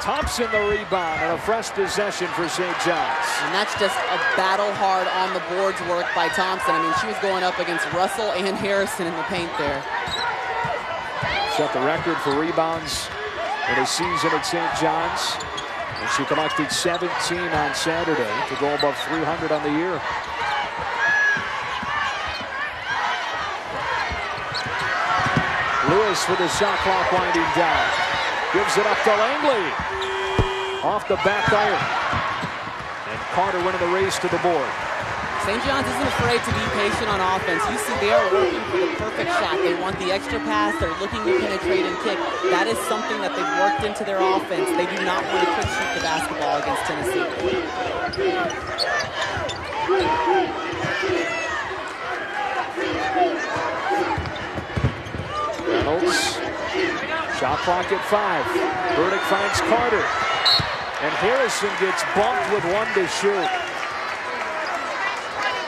Thompson the rebound, and a fresh possession for St. John's. And that's just a battle hard on the boards work by Thompson. I mean, she was going up against Russell and Harrison in the paint there. Set the record for rebounds in a season at St. John's. And she collected 17 on Saturday to go above 300 on the year. Lewis with the shot clock winding down. Gives it up to Langley. Off the back iron. And Carter winning the race to the board. St. John's isn't afraid to be patient on offense. You see they are working for the perfect shot. They want the extra pass. They're looking to penetrate and kick. That is something that they've worked into their offense. They do not want to quick shoot the basketball against Tennessee. Reynolds. Shot clock at 5. Burdick finds Carter. And Harrison gets bumped with 1 to shoot.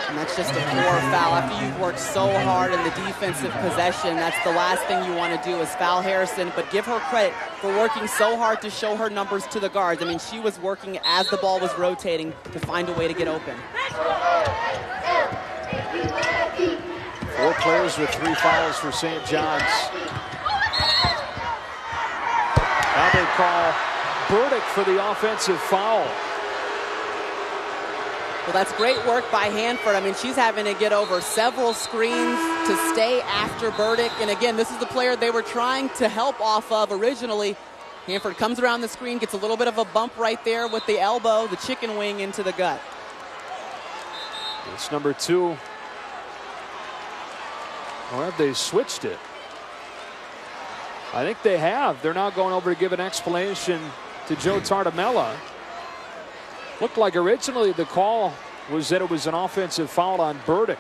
And that's just a poor foul. After you've worked so hard in the defensive possession, that's the last thing you want to do is foul Harrison. But give her credit for working so hard to show her numbers to the guards. I mean, she was working as the ball was rotating to find a way to get open. 4 players with 3 fouls for St. John's. Now they call Burdick for the offensive foul. Well, that's great work by Hanford. I mean, she's having to get over several screens to stay after Burdick. And again, this is the player they were trying to help off of originally. Hanford comes around the screen, gets a little bit of a bump right there with the elbow, the chicken wing into the gut. It's number 2. Or have they switched it? I think they have. They're now going over to give an explanation to Joe Tartamella. Looked like originally the call was that it was an offensive foul on Burdick.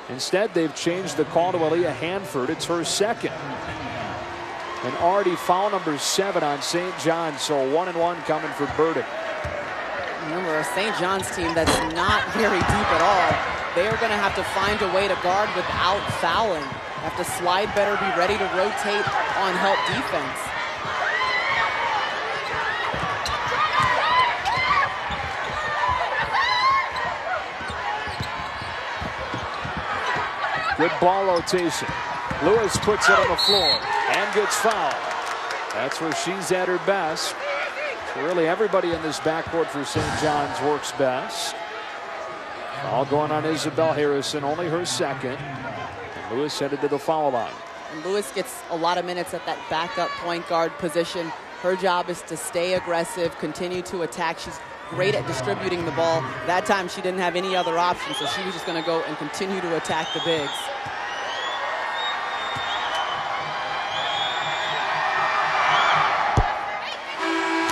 Instead, they've changed the call to Aaliyah Hanford. It's her second. And already foul number 7 on St. John's, so 1-1 coming for Burdick. Remember, a St. John's team that's not very deep at all. They are going to have to find a way to guard without fouling. Have to slide better, be ready to rotate on help defense. Good ball rotation. Lewis puts it on the floor and gets fouled. That's where she's at her best. Really, everybody in this backcourt for St. John's works best. All going on Isabel Harrison, only her second. And Lewis headed to the foul line. And Lewis gets a lot of minutes at that backup point guard position. Her job is to stay aggressive, continue to attack. She's great at distributing the ball. That time she didn't have any other option, so she was just going to go and continue to attack the bigs.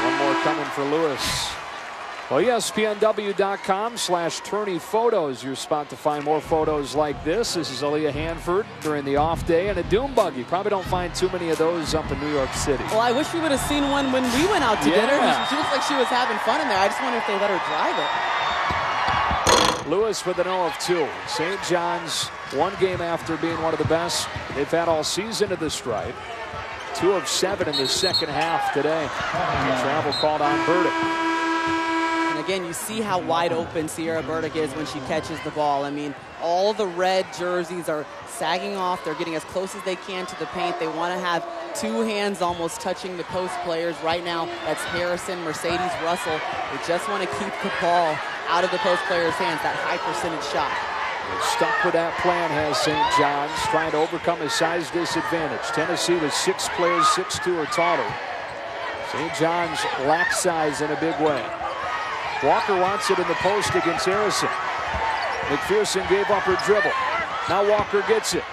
One more coming for Lewis. Well, ESPNW.com/Tourney Photos, your spot to find more photos like this. This is Aaliyah Hanford during the off day and a doom buggy. Probably don't find too many of those up in New York City. Well, I wish we would have seen one when we went out to dinner. She looks like she was having fun in there. I just wonder if they let her drive it. Lewis with an 0 of 2. St. John's, one game after being one of the best they've had all season at the stripe. 2 of 7 in the second half today. Travel called on Burdick. Again, you see how wide open Sierra Burdick is when she catches the ball. I mean, all the red jerseys are sagging off. They're getting as close as they can to the paint. They want to have 2 hands almost touching the post players. Right now, that's Harrison, Mercedes, Russell. They just want to keep the ball out of the post players' hands, that high percentage shot. They're stuck with that plan, has St. John's, trying to overcome a size disadvantage. Tennessee with 6 players, 6'2" or taller. St. John's lacks size in a big way. Walker wants it in the post against Harrison. McPherson gave up her dribble. Now Walker gets it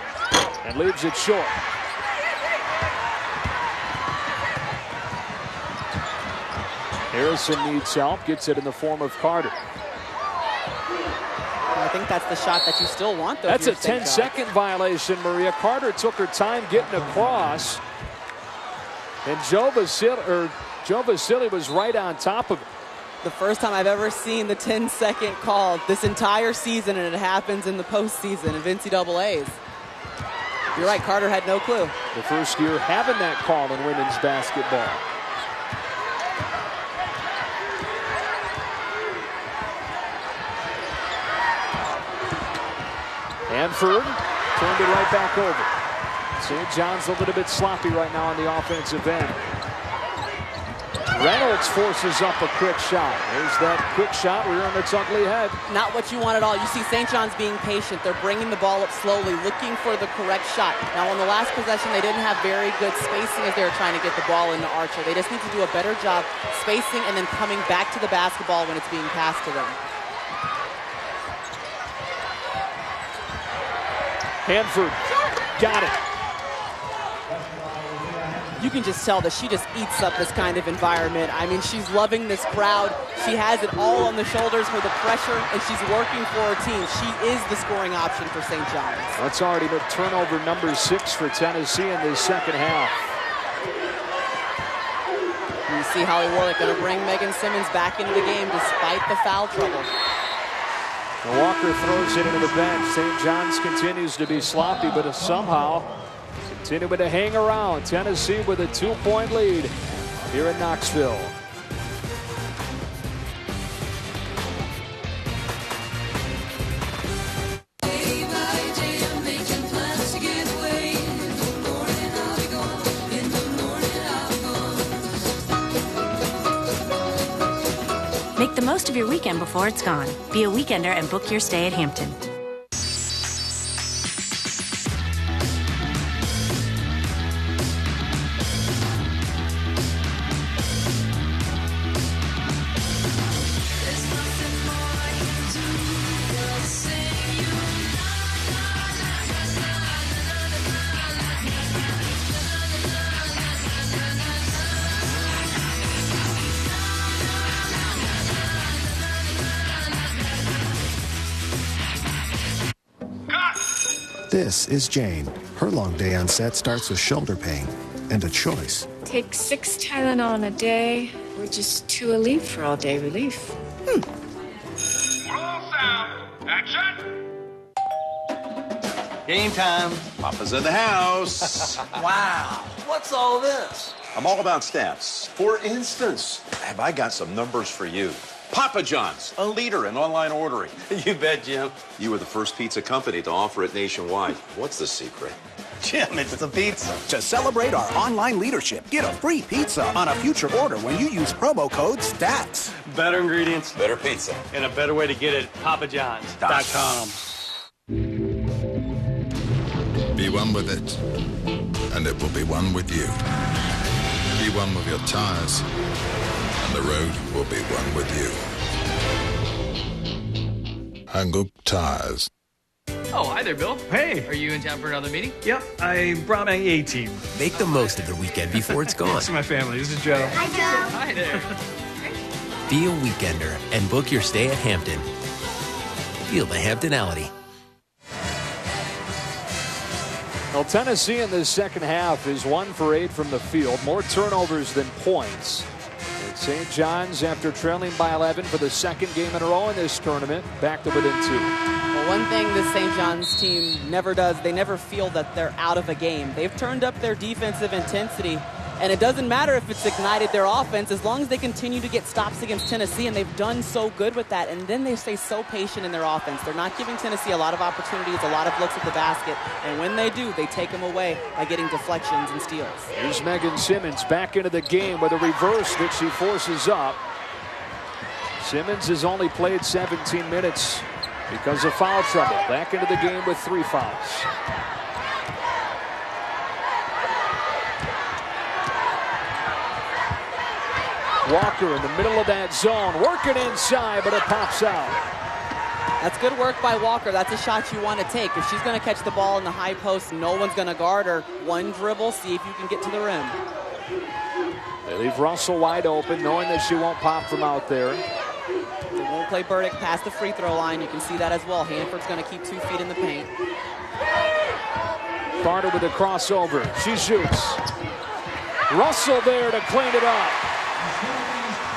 and leaves it short. Harrison needs help, gets it in the form of Carter. I think that's the shot that you still want, though. That's a 10-second violation, Maria. Carter took her time getting across, and Joe Vasily was right on top of it. The first time I've ever seen the 10-second call this entire season, and it happens in the postseason of NCAAs. You're right, Carter had no clue. The first year having that call in women's basketball. Hanford turned it right back over. St. John's a little bit sloppy right now on the offensive end. Reynolds forces up a quick shot. There's that quick shot rearing its ugly head. Not what you want at all. You see St. John's being patient. They're bringing the ball up slowly, looking for the correct shot. Now, on the last possession, they didn't have very good spacing as they were trying to get the ball into Archer. They just need to do a better job spacing and then coming back to the basketball when it's being passed to them. Hanford got it. You can just tell that she just eats up this kind of environment. I mean, she's loving this crowd. She has it all on the shoulders for the pressure, and she's working for her team. She is the scoring option for St. John's. That's already been turnover number 6 for Tennessee in the second half. You see Holly Warlick going to bring Megan Simmons back into the game despite the foul trouble. Walker throws it into the bench. St. John's continues to be sloppy, but somehow continuing to hang around. Tennessee with a 2-point lead here in Knoxville. Make the most of your weekend before it's gone. Be a weekender and book your stay at Hampton. This is Jane. Her long day on set starts with shoulder pain and a choice. Take 6 Tylenol a day or just 2 Aleve for all-day relief. Roll sound. Action. Game time. Papa's in the house. Wow. What's all this? I'm all about stats. For instance, have I got some numbers for you? Papa John's, a leader in online ordering. You bet, Jim. You were the first pizza company to offer it nationwide. What's the secret? Jim, it's the pizza. To celebrate our online leadership, get a free pizza on a future order when you use promo code STATS. Better ingredients, better pizza, and a better way to get it. PapaJohns.com. Be one with it, and it will be one with you. Be one with your tires, and the road will be one with you. Hang-up tires. Oh, hi there, Bill. Hey. Are you in town for another meeting? Yep, I brought my A-team. Make the most of the weekend before it's gone. This is my family. This is Joe. Hi, Joe. Hi there. Be a weekender and book your stay at Hampton. Feel the Hamptonality. Well, Tennessee in the second half is 1 for 8 from the field. More turnovers than points. And St. John's, after trailing by 11 for the second game in a row in this tournament, back to within 2. Well, one thing this St. John's team never does, they never feel that they're out of a game. They've turned up their defensive intensity, and it doesn't matter if it's ignited their offense as long as they continue to get stops against Tennessee, and they've done so good with that. And then they stay so patient in their offense. They're not giving Tennessee a lot of opportunities, a lot of looks at the basket, and when they do, they take them away by getting deflections and steals. Here's Megan Simmons back into the game with a reverse that she forces up. Simmons has only played 17 minutes because of foul trouble. Back into the game with 3 fouls. Walker in the middle of that zone, working inside, but it pops out. That's good work by Walker. That's a shot you want to take. If she's going to catch the ball in the high post, no one's going to guard her. One dribble, see if you can get to the rim. They leave Russell wide open, knowing that she won't pop from out there. They won't play Burdick past the free throw line. You can see that as well. Hanford's going to keep 2 feet in the paint. Carter with a crossover. She shoots. Russell there to clean it up.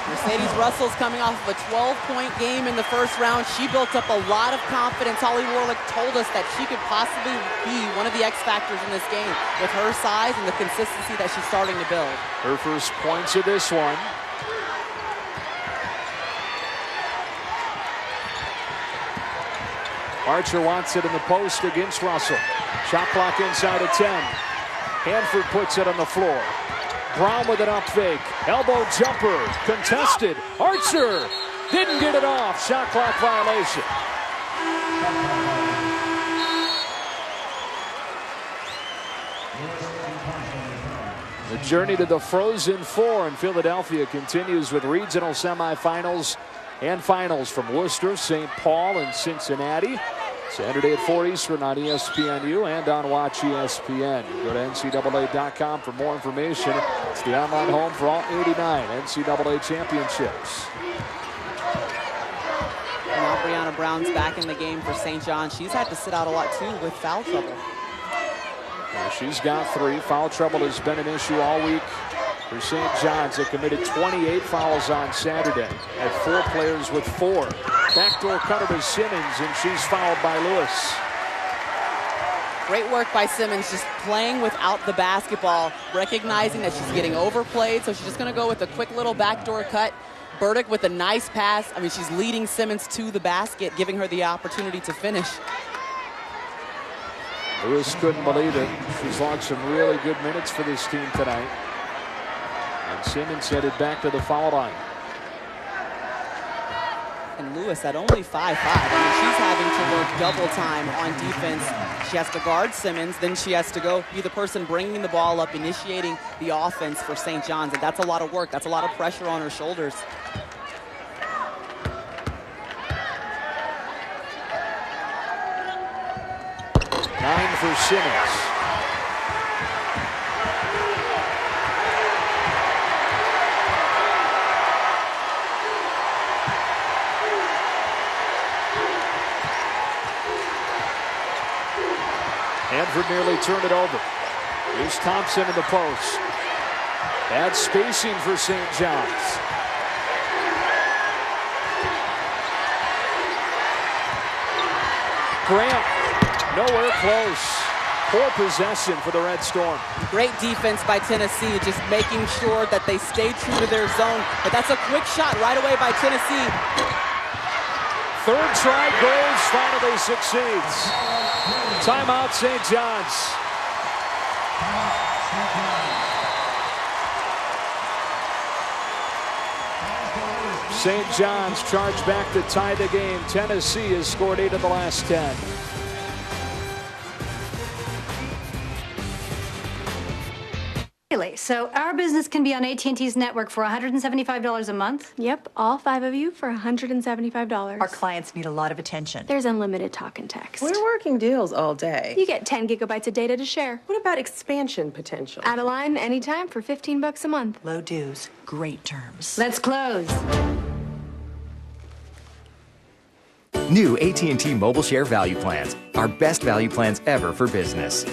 Mercedes Russell's coming off of a 12-point game in the first round. She built up a lot of confidence. Holly Warlick told us that she could possibly be one of the X factors in this game with her size and the consistency that she's starting to build. Her first points of this one. Archer wants it in the post against Russell. Shot clock inside of 10. Hanford puts it on the floor. Brown with an up fake. Elbow jumper. Contested. Archer didn't get it off. Shot clock violation. The journey to the Frozen Four in Philadelphia continues with regional semifinals and finals from Worcester, St. Paul, and Cincinnati. Saturday at 4 Eastern on ESPNU and on Watch ESPN. Go to NCAA.com for more information. It's the online home for all 89 NCAA championships. Now Brianna Brown's back in the game for St. John. She's had to sit out a lot too with foul trouble. Well, she's got 3. Foul trouble has been an issue all week for St. John's. They committed 28 fouls on Saturday. Had 4 players with 4. Backdoor cutter to Simmons, and she's fouled by Lewis. Great work by Simmons, just playing without the basketball, recognizing that she's getting overplayed, so she's just going to go with a quick little backdoor cut. Burdick with a nice pass. I mean, she's leading Simmons to the basket, giving her the opportunity to finish. Lewis couldn't believe it. She's logged some really good minutes for this team tonight. And Simmons headed back to the foul line. And Lewis at only 5'5". I mean, she's having to work double time on defense. She has to guard Simmons, then she has to go be the person bringing the ball up, initiating the offense for St. John's, and that's a lot of work. That's a lot of pressure on her shoulders. Nine for Simmons. Hanford nearly turned it over. Here's Thompson in the post. Bad spacing for St. John's. Grant, nowhere close. Poor possession for the Red Storm. Great defense by Tennessee, just making sure that they stay true to their zone. But that's a quick shot right away by Tennessee. Third try goes, finally succeeds. Timeout, St. John's. St. John's charged back to tie the game. Tennessee has scored 8 of the last 10. So our business can be on AT&T's network for $175 a month? Yep, all 5 of you for $175. Our clients need a lot of attention. There's unlimited talk and text. We're working deals all day. You get 10 gigabytes of data to share. What about expansion potential? Add a line anytime for $15 a month. Low dues, great terms. Let's close. New AT&T Mobile Share Value Plans. Our best value plans ever for business.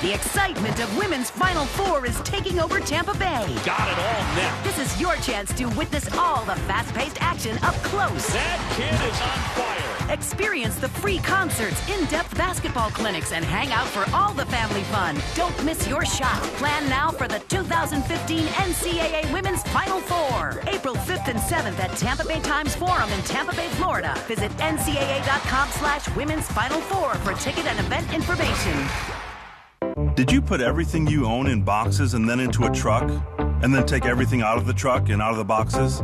The excitement of women's Final Four is taking over Tampa Bay. Got it all net. This is your chance to witness all the fast-paced action up close. That kid is on fire. Experience the free concerts, in-depth basketball clinics, and hang out for all the family fun. Don't miss your shot. Plan now for the 2015 NCAA Women's Final Four. April 5th and 7th at Tampa Bay Times Forum in Tampa Bay, Florida. Visit ncaa.com/Women's Final Four for ticket and event information. Did you put everything you own in boxes and then into a truck? And then take everything out of the truck and out of the boxes?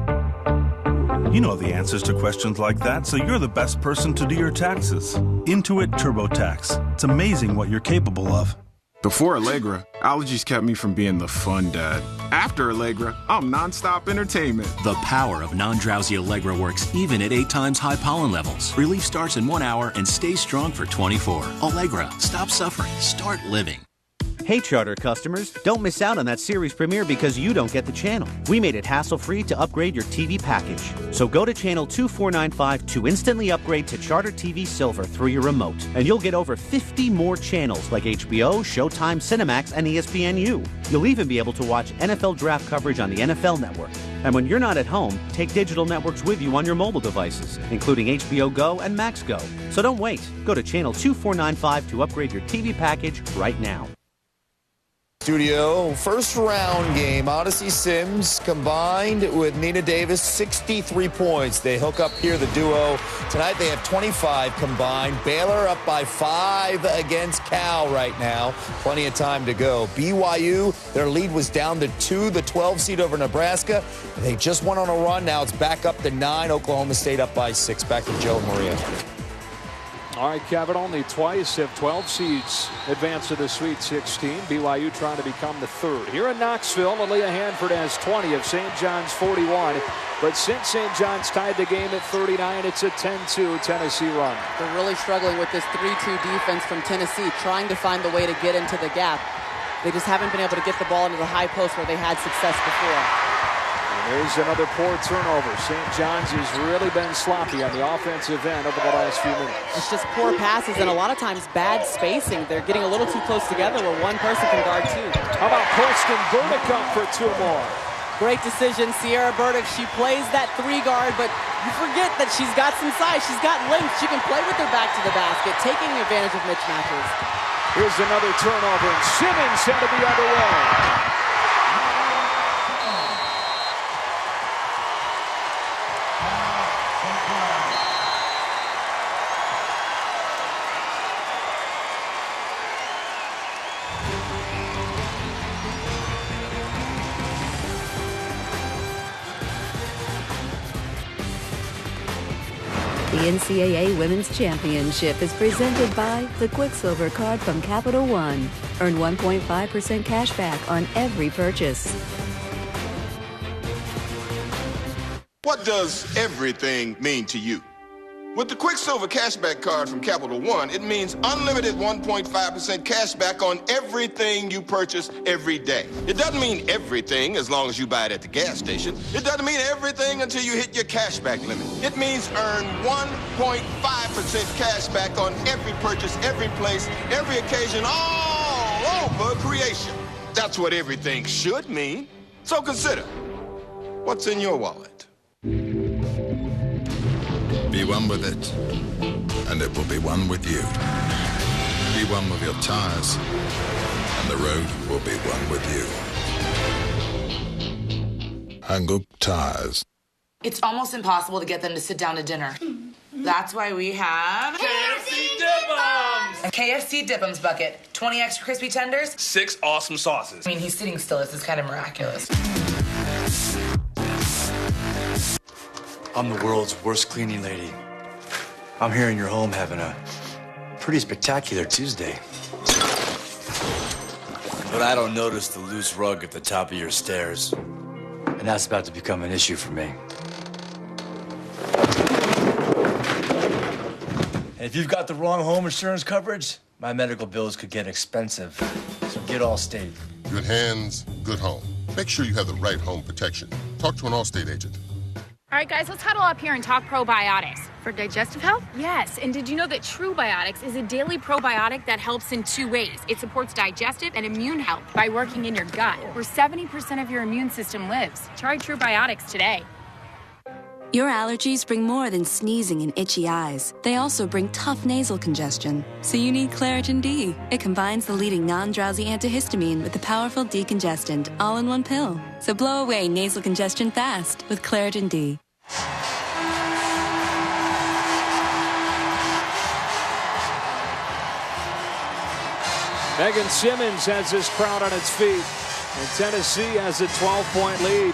You know the answers to questions like that, so you're the best person to do your taxes. Intuit TurboTax. It's amazing what you're capable of. Before Allegra, allergies kept me from being the fun dad. After Allegra, I'm nonstop entertainment. The power of non-drowsy Allegra works even at 8 times high pollen levels. Relief starts in 1 hour and stays strong for 24. Allegra, stop suffering, start living. Hey Charter customers, don't miss out on that series premiere because you don't get the channel. We made it hassle-free to upgrade your TV package. So go to channel 2495 to instantly upgrade to Charter TV Silver through your remote. And you'll get over 50 more channels like HBO, Showtime, Cinemax, and ESPNU. You'll even be able to watch NFL draft coverage on the NFL Network. And when you're not at home, take digital networks with you on your mobile devices, including HBO Go and Max Go. So don't wait. Go to channel 2495 to upgrade your TV package right now. Studio first round game. Odyssey Sims combined with Nina Davis, 63 points. They hook up here, the duo. Tonight they have 25 combined. Baylor up by 5 against Cal right now. Plenty of time to go. BYU, their lead was down to 2, the 12 seed over Nebraska. They just went on a run. Now it's back up to 9. Oklahoma State up by 6. Back to Joe and Maria. All right, Kevin, only twice have 12 seeds advanced to the Sweet 16. BYU trying to become the 3rd. Here in Knoxville, Malia Hanford has 20 of St. John's 41. But since St. John's tied the game at 39, it's a 10-2 Tennessee run. They're really struggling with this 3-2 defense from Tennessee, trying to find the way to get into the gap. They just haven't been able to get the ball into the high post where they had success before. There's another poor turnover. St. John's has really been sloppy on the offensive end over the last few minutes. It's just poor passes and a lot of times bad spacing. They're getting a little too close together where one person can guard 2. How about Preston Burdick up for 2 more? Great decision, Sierra Burdick. She plays that 3 guard, but you forget that she's got some size. She's got length. She can play with her back to the basket, taking advantage of mismatches. Here's another turnover, and Simmons headed the other way. The NCAA Women's Championship is presented by the Quicksilver Card from Capital One. Earn 1.5% cash back on every purchase. What does everything mean to you? With the Quicksilver Cashback Card from Capital One, it means unlimited 1.5% cash back on everything you purchase every day. It doesn't mean everything as long as you buy it at the gas station. It doesn't mean everything until you hit your cashback limit. It means earn 1.5% cash back on every purchase, every place, every occasion, all over creation. That's what everything should mean. So consider, what's in your wallet? Be one with it, and it will be one with you. Be one with your tires, and the road will be one with you. Hang up tires. It's almost impossible to get them to sit down to dinner. That's why we have KFC Dip Bombs! A KFC Dip'ems bucket, 20 extra crispy tenders, 6 awesome sauces. I mean, he's sitting still. This is kind of miraculous. I'm the world's worst cleaning lady. I'm here in your home having a pretty spectacular Tuesday. But I don't notice the loose rug at the top of your stairs. And that's about to become an issue for me. And if you've got the wrong home insurance coverage, my medical bills could get expensive. So get Allstate. Good hands, good home. Make sure you have the right home protection. Talk to an Allstate agent. All right, guys, let's huddle up here and talk probiotics. For digestive health? Yes, and did you know that True Biotics is a daily probiotic that helps in 2 ways? It supports digestive and immune health by working in your gut, where 70% of your immune system lives. Try True Biotics today. Your allergies bring more than sneezing and itchy eyes. They also bring tough nasal congestion. So you need Claritin D. It combines the leading non-drowsy antihistamine with the powerful decongestant, all in one pill. So blow away nasal congestion fast with Claritin D. Megan Simmons has this crowd on its feet. And Tennessee has a 12-point lead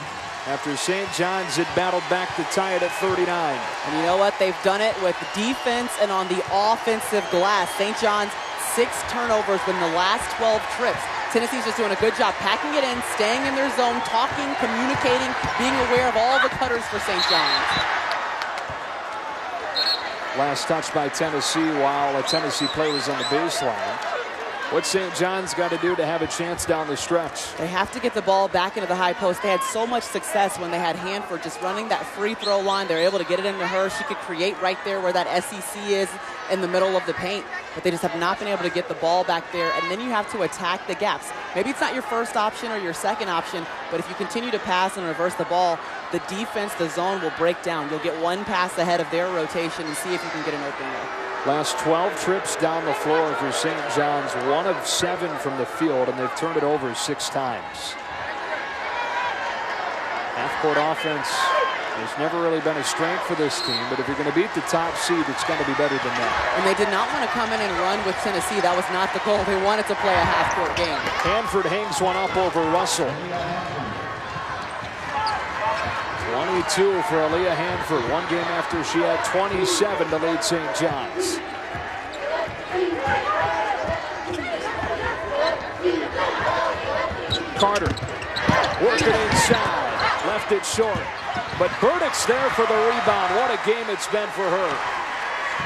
after St. John's had battled back to tie it at 39. And you know what? They've done it with defense and on the offensive glass. St. John's 6 turnovers in the last 12 trips. Tennessee's just doing a good job packing it in, staying in their zone, talking, communicating, being aware of all the cutters for St. John's. Last touch by Tennessee while a Tennessee player was on the baseline. What's St. John's got to do to have a chance down the stretch? They have to get the ball back into the high post. They had so much success when they had Hanford just running that free throw line. They're able to get it into her. She could create right there where that SEC is in the middle of the paint. But they just have not been able to get the ball back there. And then you have to attack the gaps. Maybe it's not your first option or your second option, but if you continue to pass and reverse the ball, the defense, the zone will break down. You'll get one pass ahead of their rotation and see if you can get an open look. Last 12 trips down the floor for St. John's, 1 of 7 from the field, and they've turned it over 6 times. Half-court offense has never really been a strength for this team, but if you're going to beat the top seed, it's going to be better than that. And they did not want to come in and run with Tennessee. That was not the goal. They wanted to play a half-court game. Hanford hangs one up over Russell. 22 for Aaliyah Hanford, 1 game after she had 27 to lead St. John's. Carter working inside, left it short, but Burdick's there for the rebound. What a game it's been for her.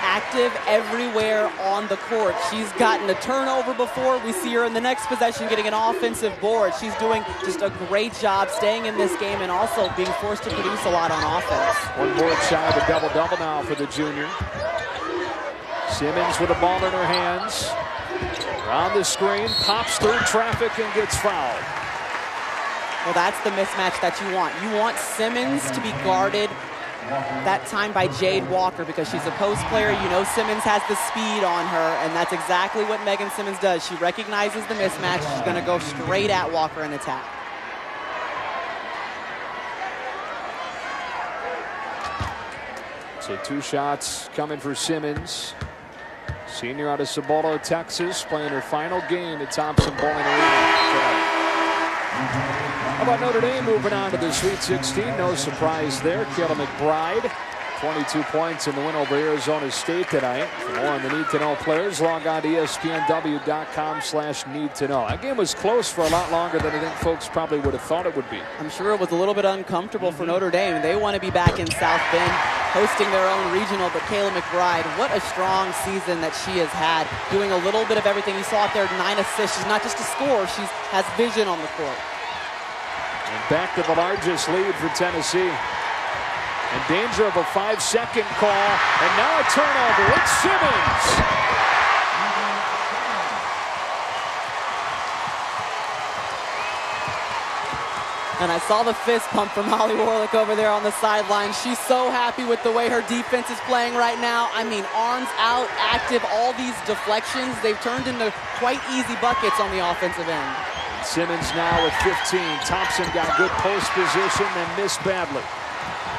Active everywhere on the court. She's gotten a turnover before. We see her in the next possession getting an offensive board. She's doing just a great job staying in this game and also being forced to produce a lot on offense. 1 board shy of a double-double now for the junior. Simmons with the ball in her hands. Around the screen, pops through traffic and gets fouled. Well, that's the mismatch that you want. You want Simmons to be guarded that time by Jade Walker because she's a post player. You know Simmons has the speed on her, and that's exactly what Megan Simmons does. She recognizes the mismatch. She's going to go straight at Walker and attack. So 2 shots coming for Simmons. Senior out of Cibolo, Texas, playing her final game at Thompson Bowling Arena. How about Notre Dame moving on to the Sweet 16? No surprise there. Kayla McBride, 22 points in the win over Arizona State tonight. For more on the Need to Know players, log on to ESPNW.com/need-to-know. That game was close for a lot longer than I think folks probably would have thought it would be. I'm sure it was a little bit uncomfortable for Notre Dame. They want to be back in South Bend, hosting their own regional, but Kayla McBride, what a strong season that she has had, doing a little bit of everything. You saw out there, 9 assists. She's not just a scorer, she has vision on the court. And back to the largest lead for Tennessee. In danger of a 5-second call, and now a turnover. It's Simmons. And I saw the fist pump from Holly Warlick over there on the sideline. She's so happy with the way her defense is playing right now. I mean, arms out, active, all these deflections. They've turned into quite easy buckets on the offensive end. Simmons now with 15. Thompson got good post position and missed badly.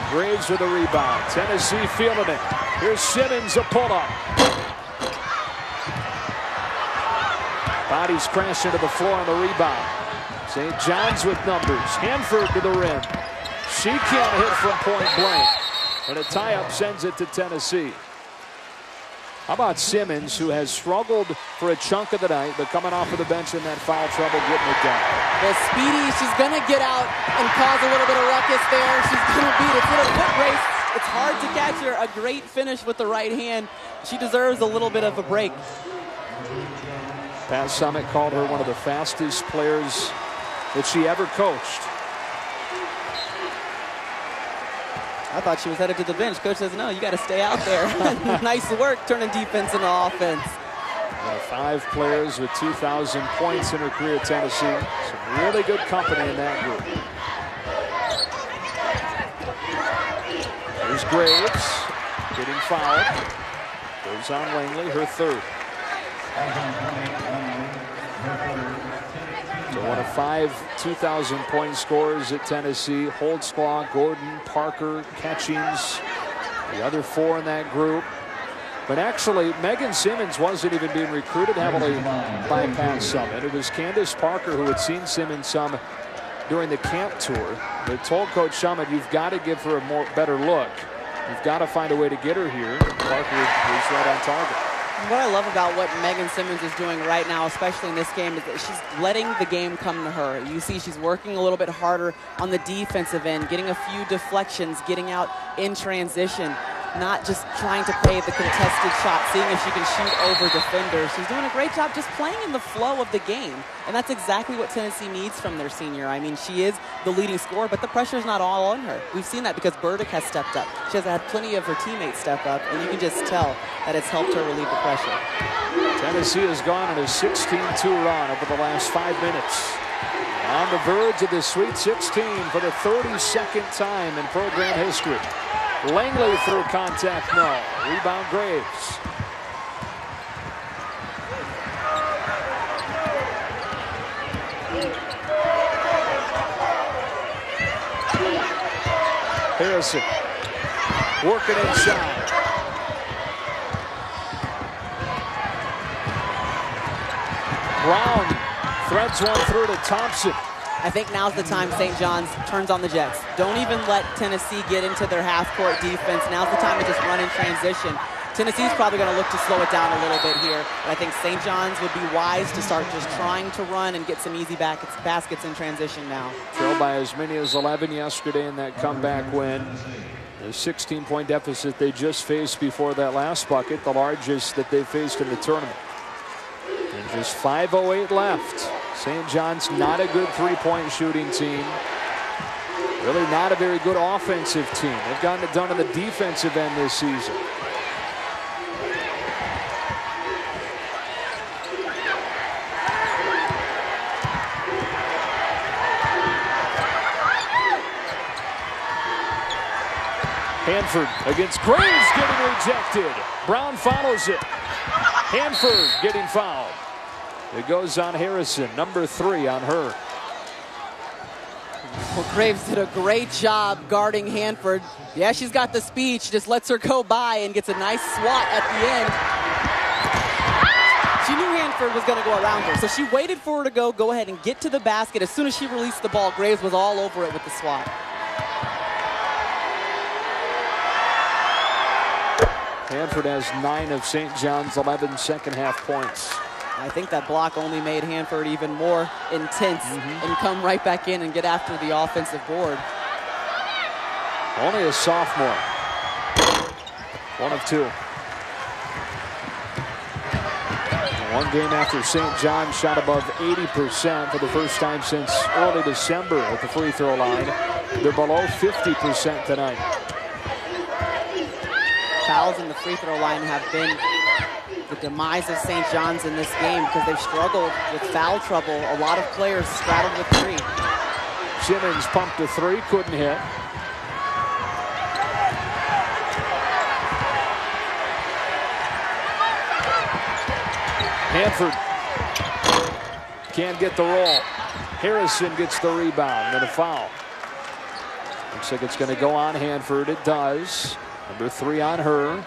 Graves with a rebound. Tennessee feeling it. Here's Simmons, a pull-up. Bodies crash into the floor on the rebound. St. John's with numbers. Hanford to the rim. She can't hit from point blank. And a tie-up sends it to Tennessee. How about Simmons, who has struggled for a chunk of the night, but coming off of the bench in that foul trouble, getting it done. Well, Speedy, she's going to get out and cause a little bit of ruckus there. She's going to beat it. It's a foot race. It's hard to catch her. A great finish with the right hand. She deserves a little bit of a break. Pat Summitt called her one of the fastest players that she ever coached. I thought she was headed to the bench. Coach says, no, you got to stay out there. Nice work turning defense into offense. 5 players with 2,000 points in her career at Tennessee. Some really good company in that group. There's Graves getting fouled. Goes on Langley, her third. So one of 5 2,000-point scorers at Tennessee. Holdsclaw, Gordon, Parker, Catchings, the other 4 in that group. But actually, Megan Simmons wasn't even being recruited heavily by Pat Summitt. It was Candace Parker who had seen Simmons some during the camp tour. They told Coach Summitt, you've got to give her a better look. You've got to find a way to get her here. Parker was right on target. What I love about what Megan Simmons is doing right now, especially in this game, is that she's letting the game come to her. You see she's working a little bit harder on the defensive end, getting a few deflections, getting out in transition, not just trying to play the contested shot, seeing if she can shoot over defenders. She's doing a great job just playing in the flow of the game, and that's exactly what Tennessee needs from their senior. I mean, she is the leading scorer, but the pressure is not all on her. We've seen that because Burdick has stepped up. She has had plenty of her teammates step up, and you can just tell that it's helped her relieve the pressure. Tennessee has gone on a 16-2 run over the last 5 minutes. On the verge of the Sweet 16 for the 32nd time in program history. Langley through contact, no. Rebound Graves. Harrison working inside. Brown threads one through to Thompson. I think now's the time St. John's turns on the Jets. Don't even let Tennessee get into their half-court defense. Now's the time to just run in transition. Tennessee's probably going to look to slow it down a little bit here. But I think St. John's would be wise to start just trying to run and get some easy baskets in transition now. Trailed by as many as 11 yesterday in that comeback win. The 16-point deficit they just faced before that last bucket, the largest that they faced in the tournament. And just 5:08 left. St. John's not a good three-point shooting team. Really not a very good offensive team. They've gotten it done on the defensive end this season. Hanford against Graves, getting rejected. Brown follows it. Hanford getting fouled. It goes on Harrison, number 3 on her. Well, Graves did a great job guarding Hanford. Yeah, she's got the speed. She just lets her go by and gets a nice swat at the end. She knew Hanford was going to go around her, so she waited for her to go ahead and get to the basket. As soon as she released the ball, Graves was all over it with the swat. Hanford has 9 of St. John's 11 second-half points. I think that block only made Hanford even more intense and come right back in and get after the offensive board. Only a sophomore. 1 of 2. One game after St. John shot above 80% for the first time since early December at the free throw line. They're below 50% tonight. Fouls in the free throw line have been the demise of St. John's in this game because they've struggled with foul trouble. A lot of players straddled with 3. Simmons pumped a 3, couldn't hit. Hanford can't get the roll. Harrison gets the rebound and a foul. Looks like it's going to go on Hanford. It does. Number 3 on her.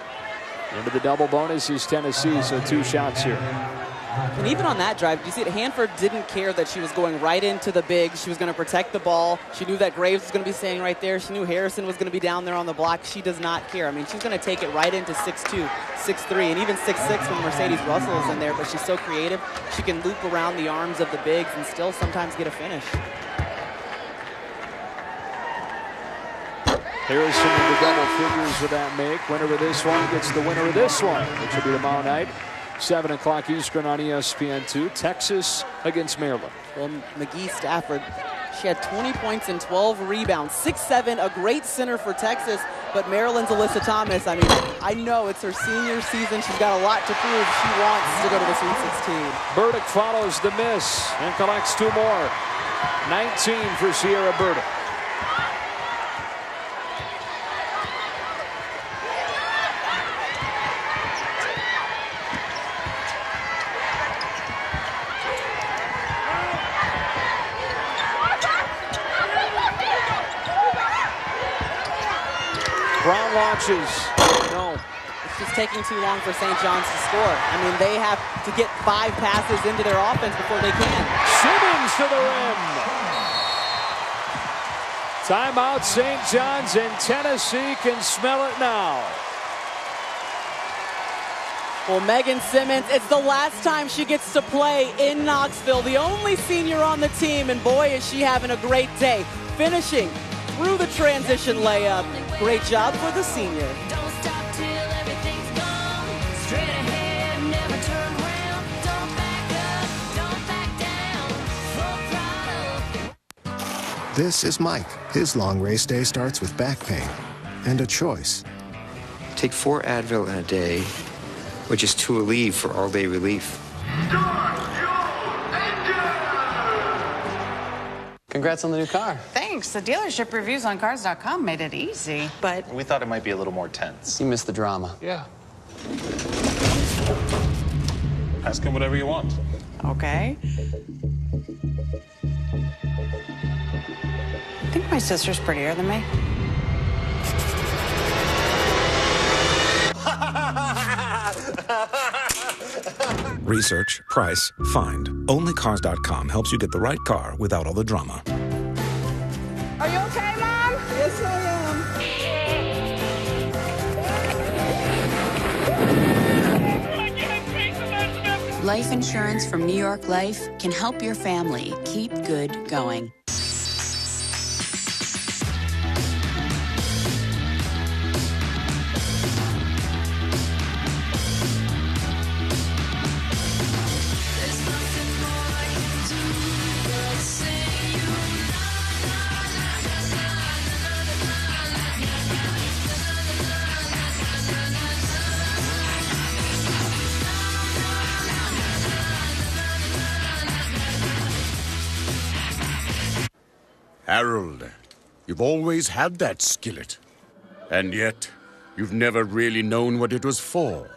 Into the double bonus is Tennessee, so 2 shots here. And even on that drive, you see it, Hanford didn't care that she was going right into the big. She was going to protect the ball. She knew that Graves was going to be standing right there. She knew Harrison was going to be down there on the block. She does not care. I mean, she's going to take it right into 6'2", 6'3", and even 6'6" when Mercedes Russell is in there, but she's so creative. She can loop around the arms of the bigs and still sometimes get a finish. Harrison in the double figures with that make. Winner of this one gets the winner of this one, which will be tomorrow night, 7 o'clock Eastern on ESPN2. Texas against Maryland. Well, McGee Stafford, she had 20 points and 12 rebounds, 6'7", a great center for Texas. But Maryland's Alyssa Thomas, I mean, I know it's her senior season. She's got a lot to prove. She wants to go to the Sweet 16. Burdick follows the miss and collects 2 more. 19 for Sierra Burdick. Brown launches. No. It's just taking too long for St. John's to score. I mean, they have to get 5 passes into their offense before they can. Simmons to the rim. Timeout, St. John's, and Tennessee can smell it now. Well, Megan Simmons, it's the last time she gets to play in Knoxville. The only senior on the team, and boy, is she having a great day. Finishing through the transition layup. Great job for the senior. Don't stop till everything's gone. Straight ahead, never turn around. Don't back up, don't back down. Full throttle. This is Mike. His long race day starts with back pain and a choice. Take 4 Advil in a day, which is to relieve for all-day relief. Congrats on the new car. Thanks. The dealership reviews on Cars.com made it easy. But We thought it might be a little more tense. You missed the drama. yeah. Ask him whatever you want. Okay. I think my sister's prettier than me. Research, price, find. Only Cars.com helps you get the right car without all the drama. Are you okay, Mom? Yes, I am. Life insurance from New York Life can help your family keep good going. Harold, you've always had that skillet. And yet, you've never really known what it was for.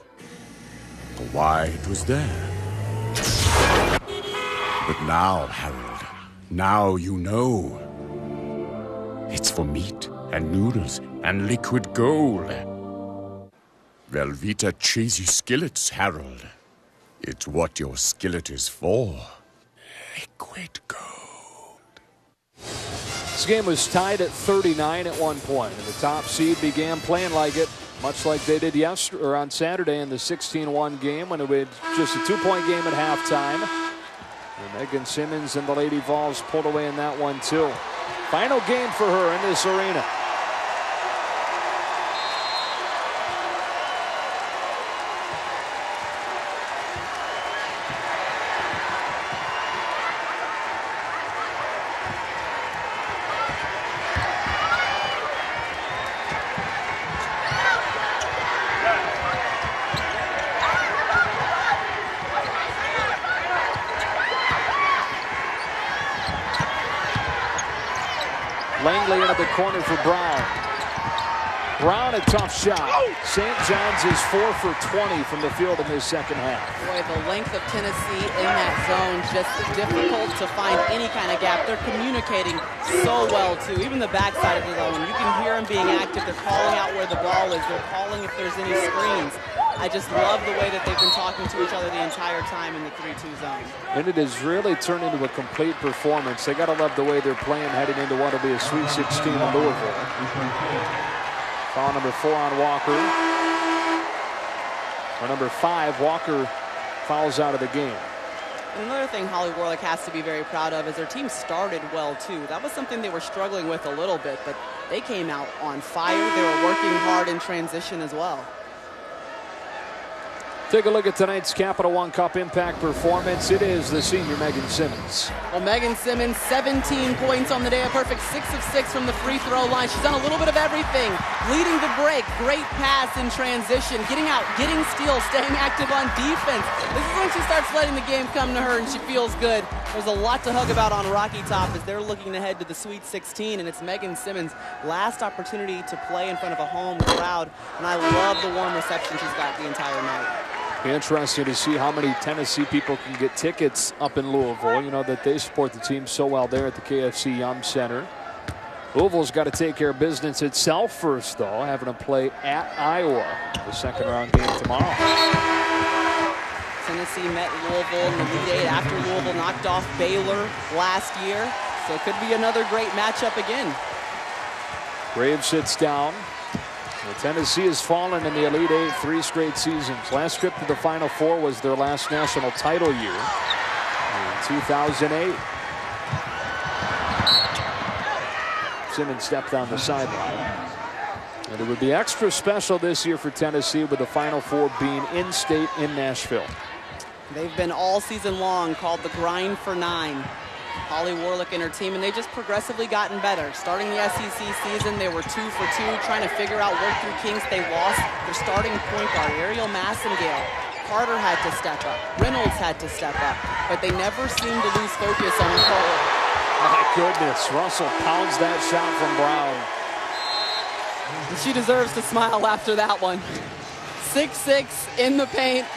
Or why it was there. But now, Harold, now you know. It's for meat and noodles and liquid gold. Velveeta cheesy skillets, Harold. It's what your skillet is for. Liquid gold. This game was tied at 39 at one point, and the top seed began playing like it, much like they did on Saturday in the 16-1 game when it was just a 2-point game at halftime. And Megan Simmons and the Lady Vols pulled away in that one too. Final game for her in this arena. Langley into the corner for Brown. Brown, a tough shot. St. John's is 4 for 20 from the field in this second half. Boy, the length of Tennessee in that zone, just difficult to find any kind of gap. They're communicating so well, too. Even the backside of the zone, you can hear them being active. They're calling out where the ball is. They're calling if there's any screens. I just love the way that they've been talking to each other the entire time in the 3-2 zone. And it has really turned into a complete performance. They got to love the way they're playing heading into what will be a Sweet 16 in Louisville. Foul number 4 on Walker. Or number 5, Walker fouls out of the game. And another thing Holly Warlick has to be very proud of is their team started well, too. That was something they were struggling with a little bit, but they came out on fire. They were working hard in transition as well. Take a look at tonight's Capital One Cup Impact performance. It is the senior Megan Simmons. Well, Megan Simmons, 17 points on the day, a perfect 6 of 6 from the free throw line. She's done a little bit of everything. Leading the break, great pass in transition, getting out, getting steals, staying active on defense. This is when she starts letting the game come to her and she feels good. There's a lot to hug about on Rocky Top as they're looking ahead to the Sweet 16, and it's Megan Simmons' last opportunity to play in front of a home crowd, and I love the warm reception she's got the entire night. Interesting to see how many Tennessee people can get tickets up in Louisville. You know that they support the team so well there at the KFC Yum Center. Louisville's got to take care of business itself first, though, having to play at Iowa, the second round game tomorrow. Tennessee met Louisville in the Elite 8 after Louisville knocked off Baylor last year, so it could be another great matchup again. Graves sits down. Well, Tennessee has fallen in the Elite 8 3 straight seasons. Last trip to the Final Four was their last national title year in 2008. Simmons stepped on the sideline. And it would be extra special this year for Tennessee with the Final Four being in-state in Nashville. They've been all season long called the Grind for 9. Holly Warlick and her team, and they've just progressively gotten better. Starting the SEC season, they were 2 for 2, trying to figure out work through kinks. They lost their starting point guard, Ariel Massengale. Carter had to step up. Reynolds had to step up, but they never seemed to lose focus on the court. My goodness, Russell pounds that shot from Brown. And she deserves to smile after that one. 6-6 in the paint.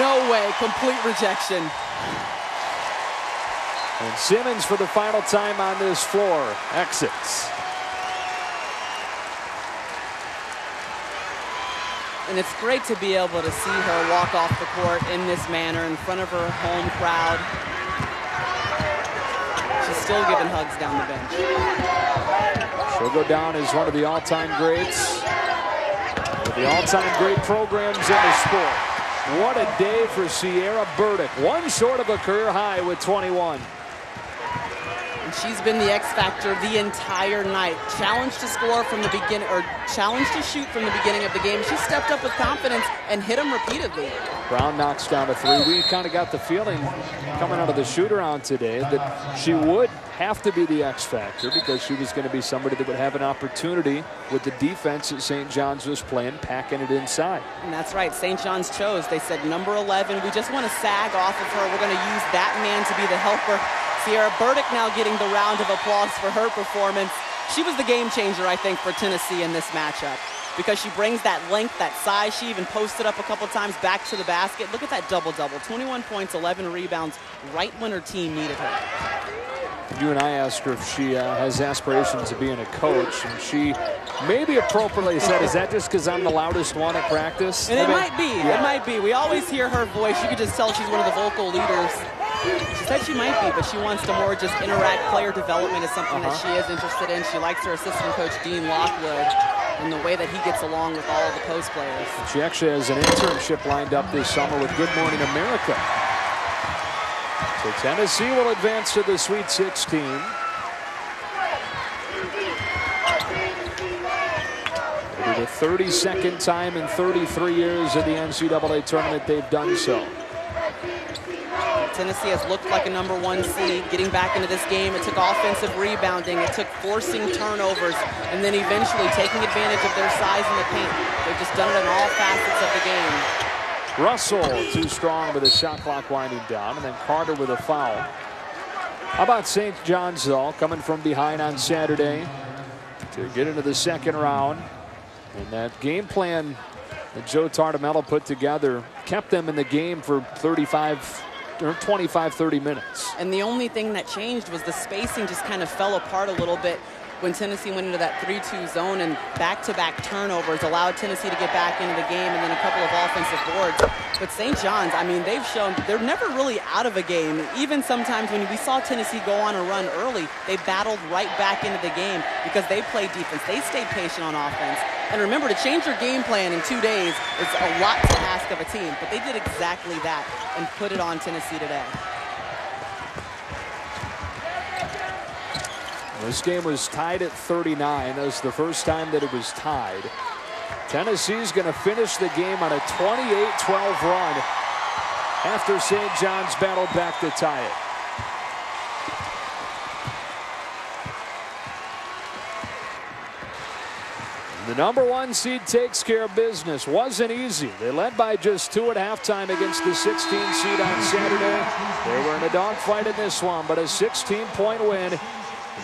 No way, complete rejection. And Simmons, for the final time on this floor, exits. And it's great to be able to see her walk off the court in this manner in front of her home crowd. She's still giving hugs down the bench. She'll go down as one of the all-time greats. With the all-time great programs in the sport. What a day for Sierra Burdick. One short of a career high with 21. And she's been the X factor the entire night. Challenged to score from the beginning, or challenged to shoot from the beginning of the game. She stepped up with confidence and hit them repeatedly. Brown knocks down a 3. We kind of got the feeling coming out of the shoot-around today that she would have to be the X factor because she was going to be somebody that would have an opportunity with the defense that St. John's was playing, packing it inside. And that's right. St. John's chose. They said number 11. We just want to sag off of her. We're going to use that man to be the helper. Sierra Burdick now getting the round of applause for her performance. She was the game changer, I think, for Tennessee in this matchup because she brings that length, that size. She even posted up a couple times back to the basket. Look at that double-double. 21 points, 11 rebounds, right when her team needed her. You and I asked her if she has aspirations of being a coach, and she maybe appropriately said, is that just because I'm the loudest one at practice? And it might be. Yeah. It might be. We always hear her voice. You could just tell she's one of the vocal leaders. She said she might be, but she wants to more just interact. Player development is something that she is interested in. She likes her assistant coach, Dean Lockwood, and the way that he gets along with all of the post players. She actually has an internship lined up this summer with Good Morning America. So Tennessee will advance to the Sweet 16. It'll be the 32nd time in 33 years of the NCAA tournament they've done so. Tennessee has looked like a number 1 seed. Getting back into this game, it took offensive rebounding, it took forcing turnovers, and then eventually taking advantage of their size in the paint. They've just done it in all facets of the game. Russell too strong with the shot clock winding down, and then Carter with a foul. How about St. John's, though, coming from behind on Saturday to get into the second round. And that game plan that Joe Tartamello put together kept them in the game for 25-30 minutes. And the only thing that changed was the spacing just kind of fell apart a little bit. when Tennessee went into that 3-2 zone, and back-to-back turnovers allowed Tennessee to get back into the game, and then a couple of offensive boards. But St. John's, I mean, they've shown they're never really out of a game. Even sometimes when we saw Tennessee go on a run early, they battled right back into the game because they played defense. They stayed patient on offense. And remember, to change your game plan in 2 days is a lot to ask of a team, but they did exactly that and put it on Tennessee today. This game was tied at 39. That was the first time that it was tied. Tennessee's going to finish the game on a 28-12 run after St. John's battled back to tie it. The #1 seed takes care of business. Wasn't easy. They led by just 2 at halftime against the 16 seed on Saturday. They were in a dogfight in this one, but a 16-point win.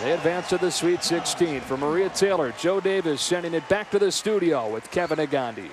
They advance to the Sweet 16. For Maria Taylor, Joe Davis sending it back to the studio with Kevin Agandi.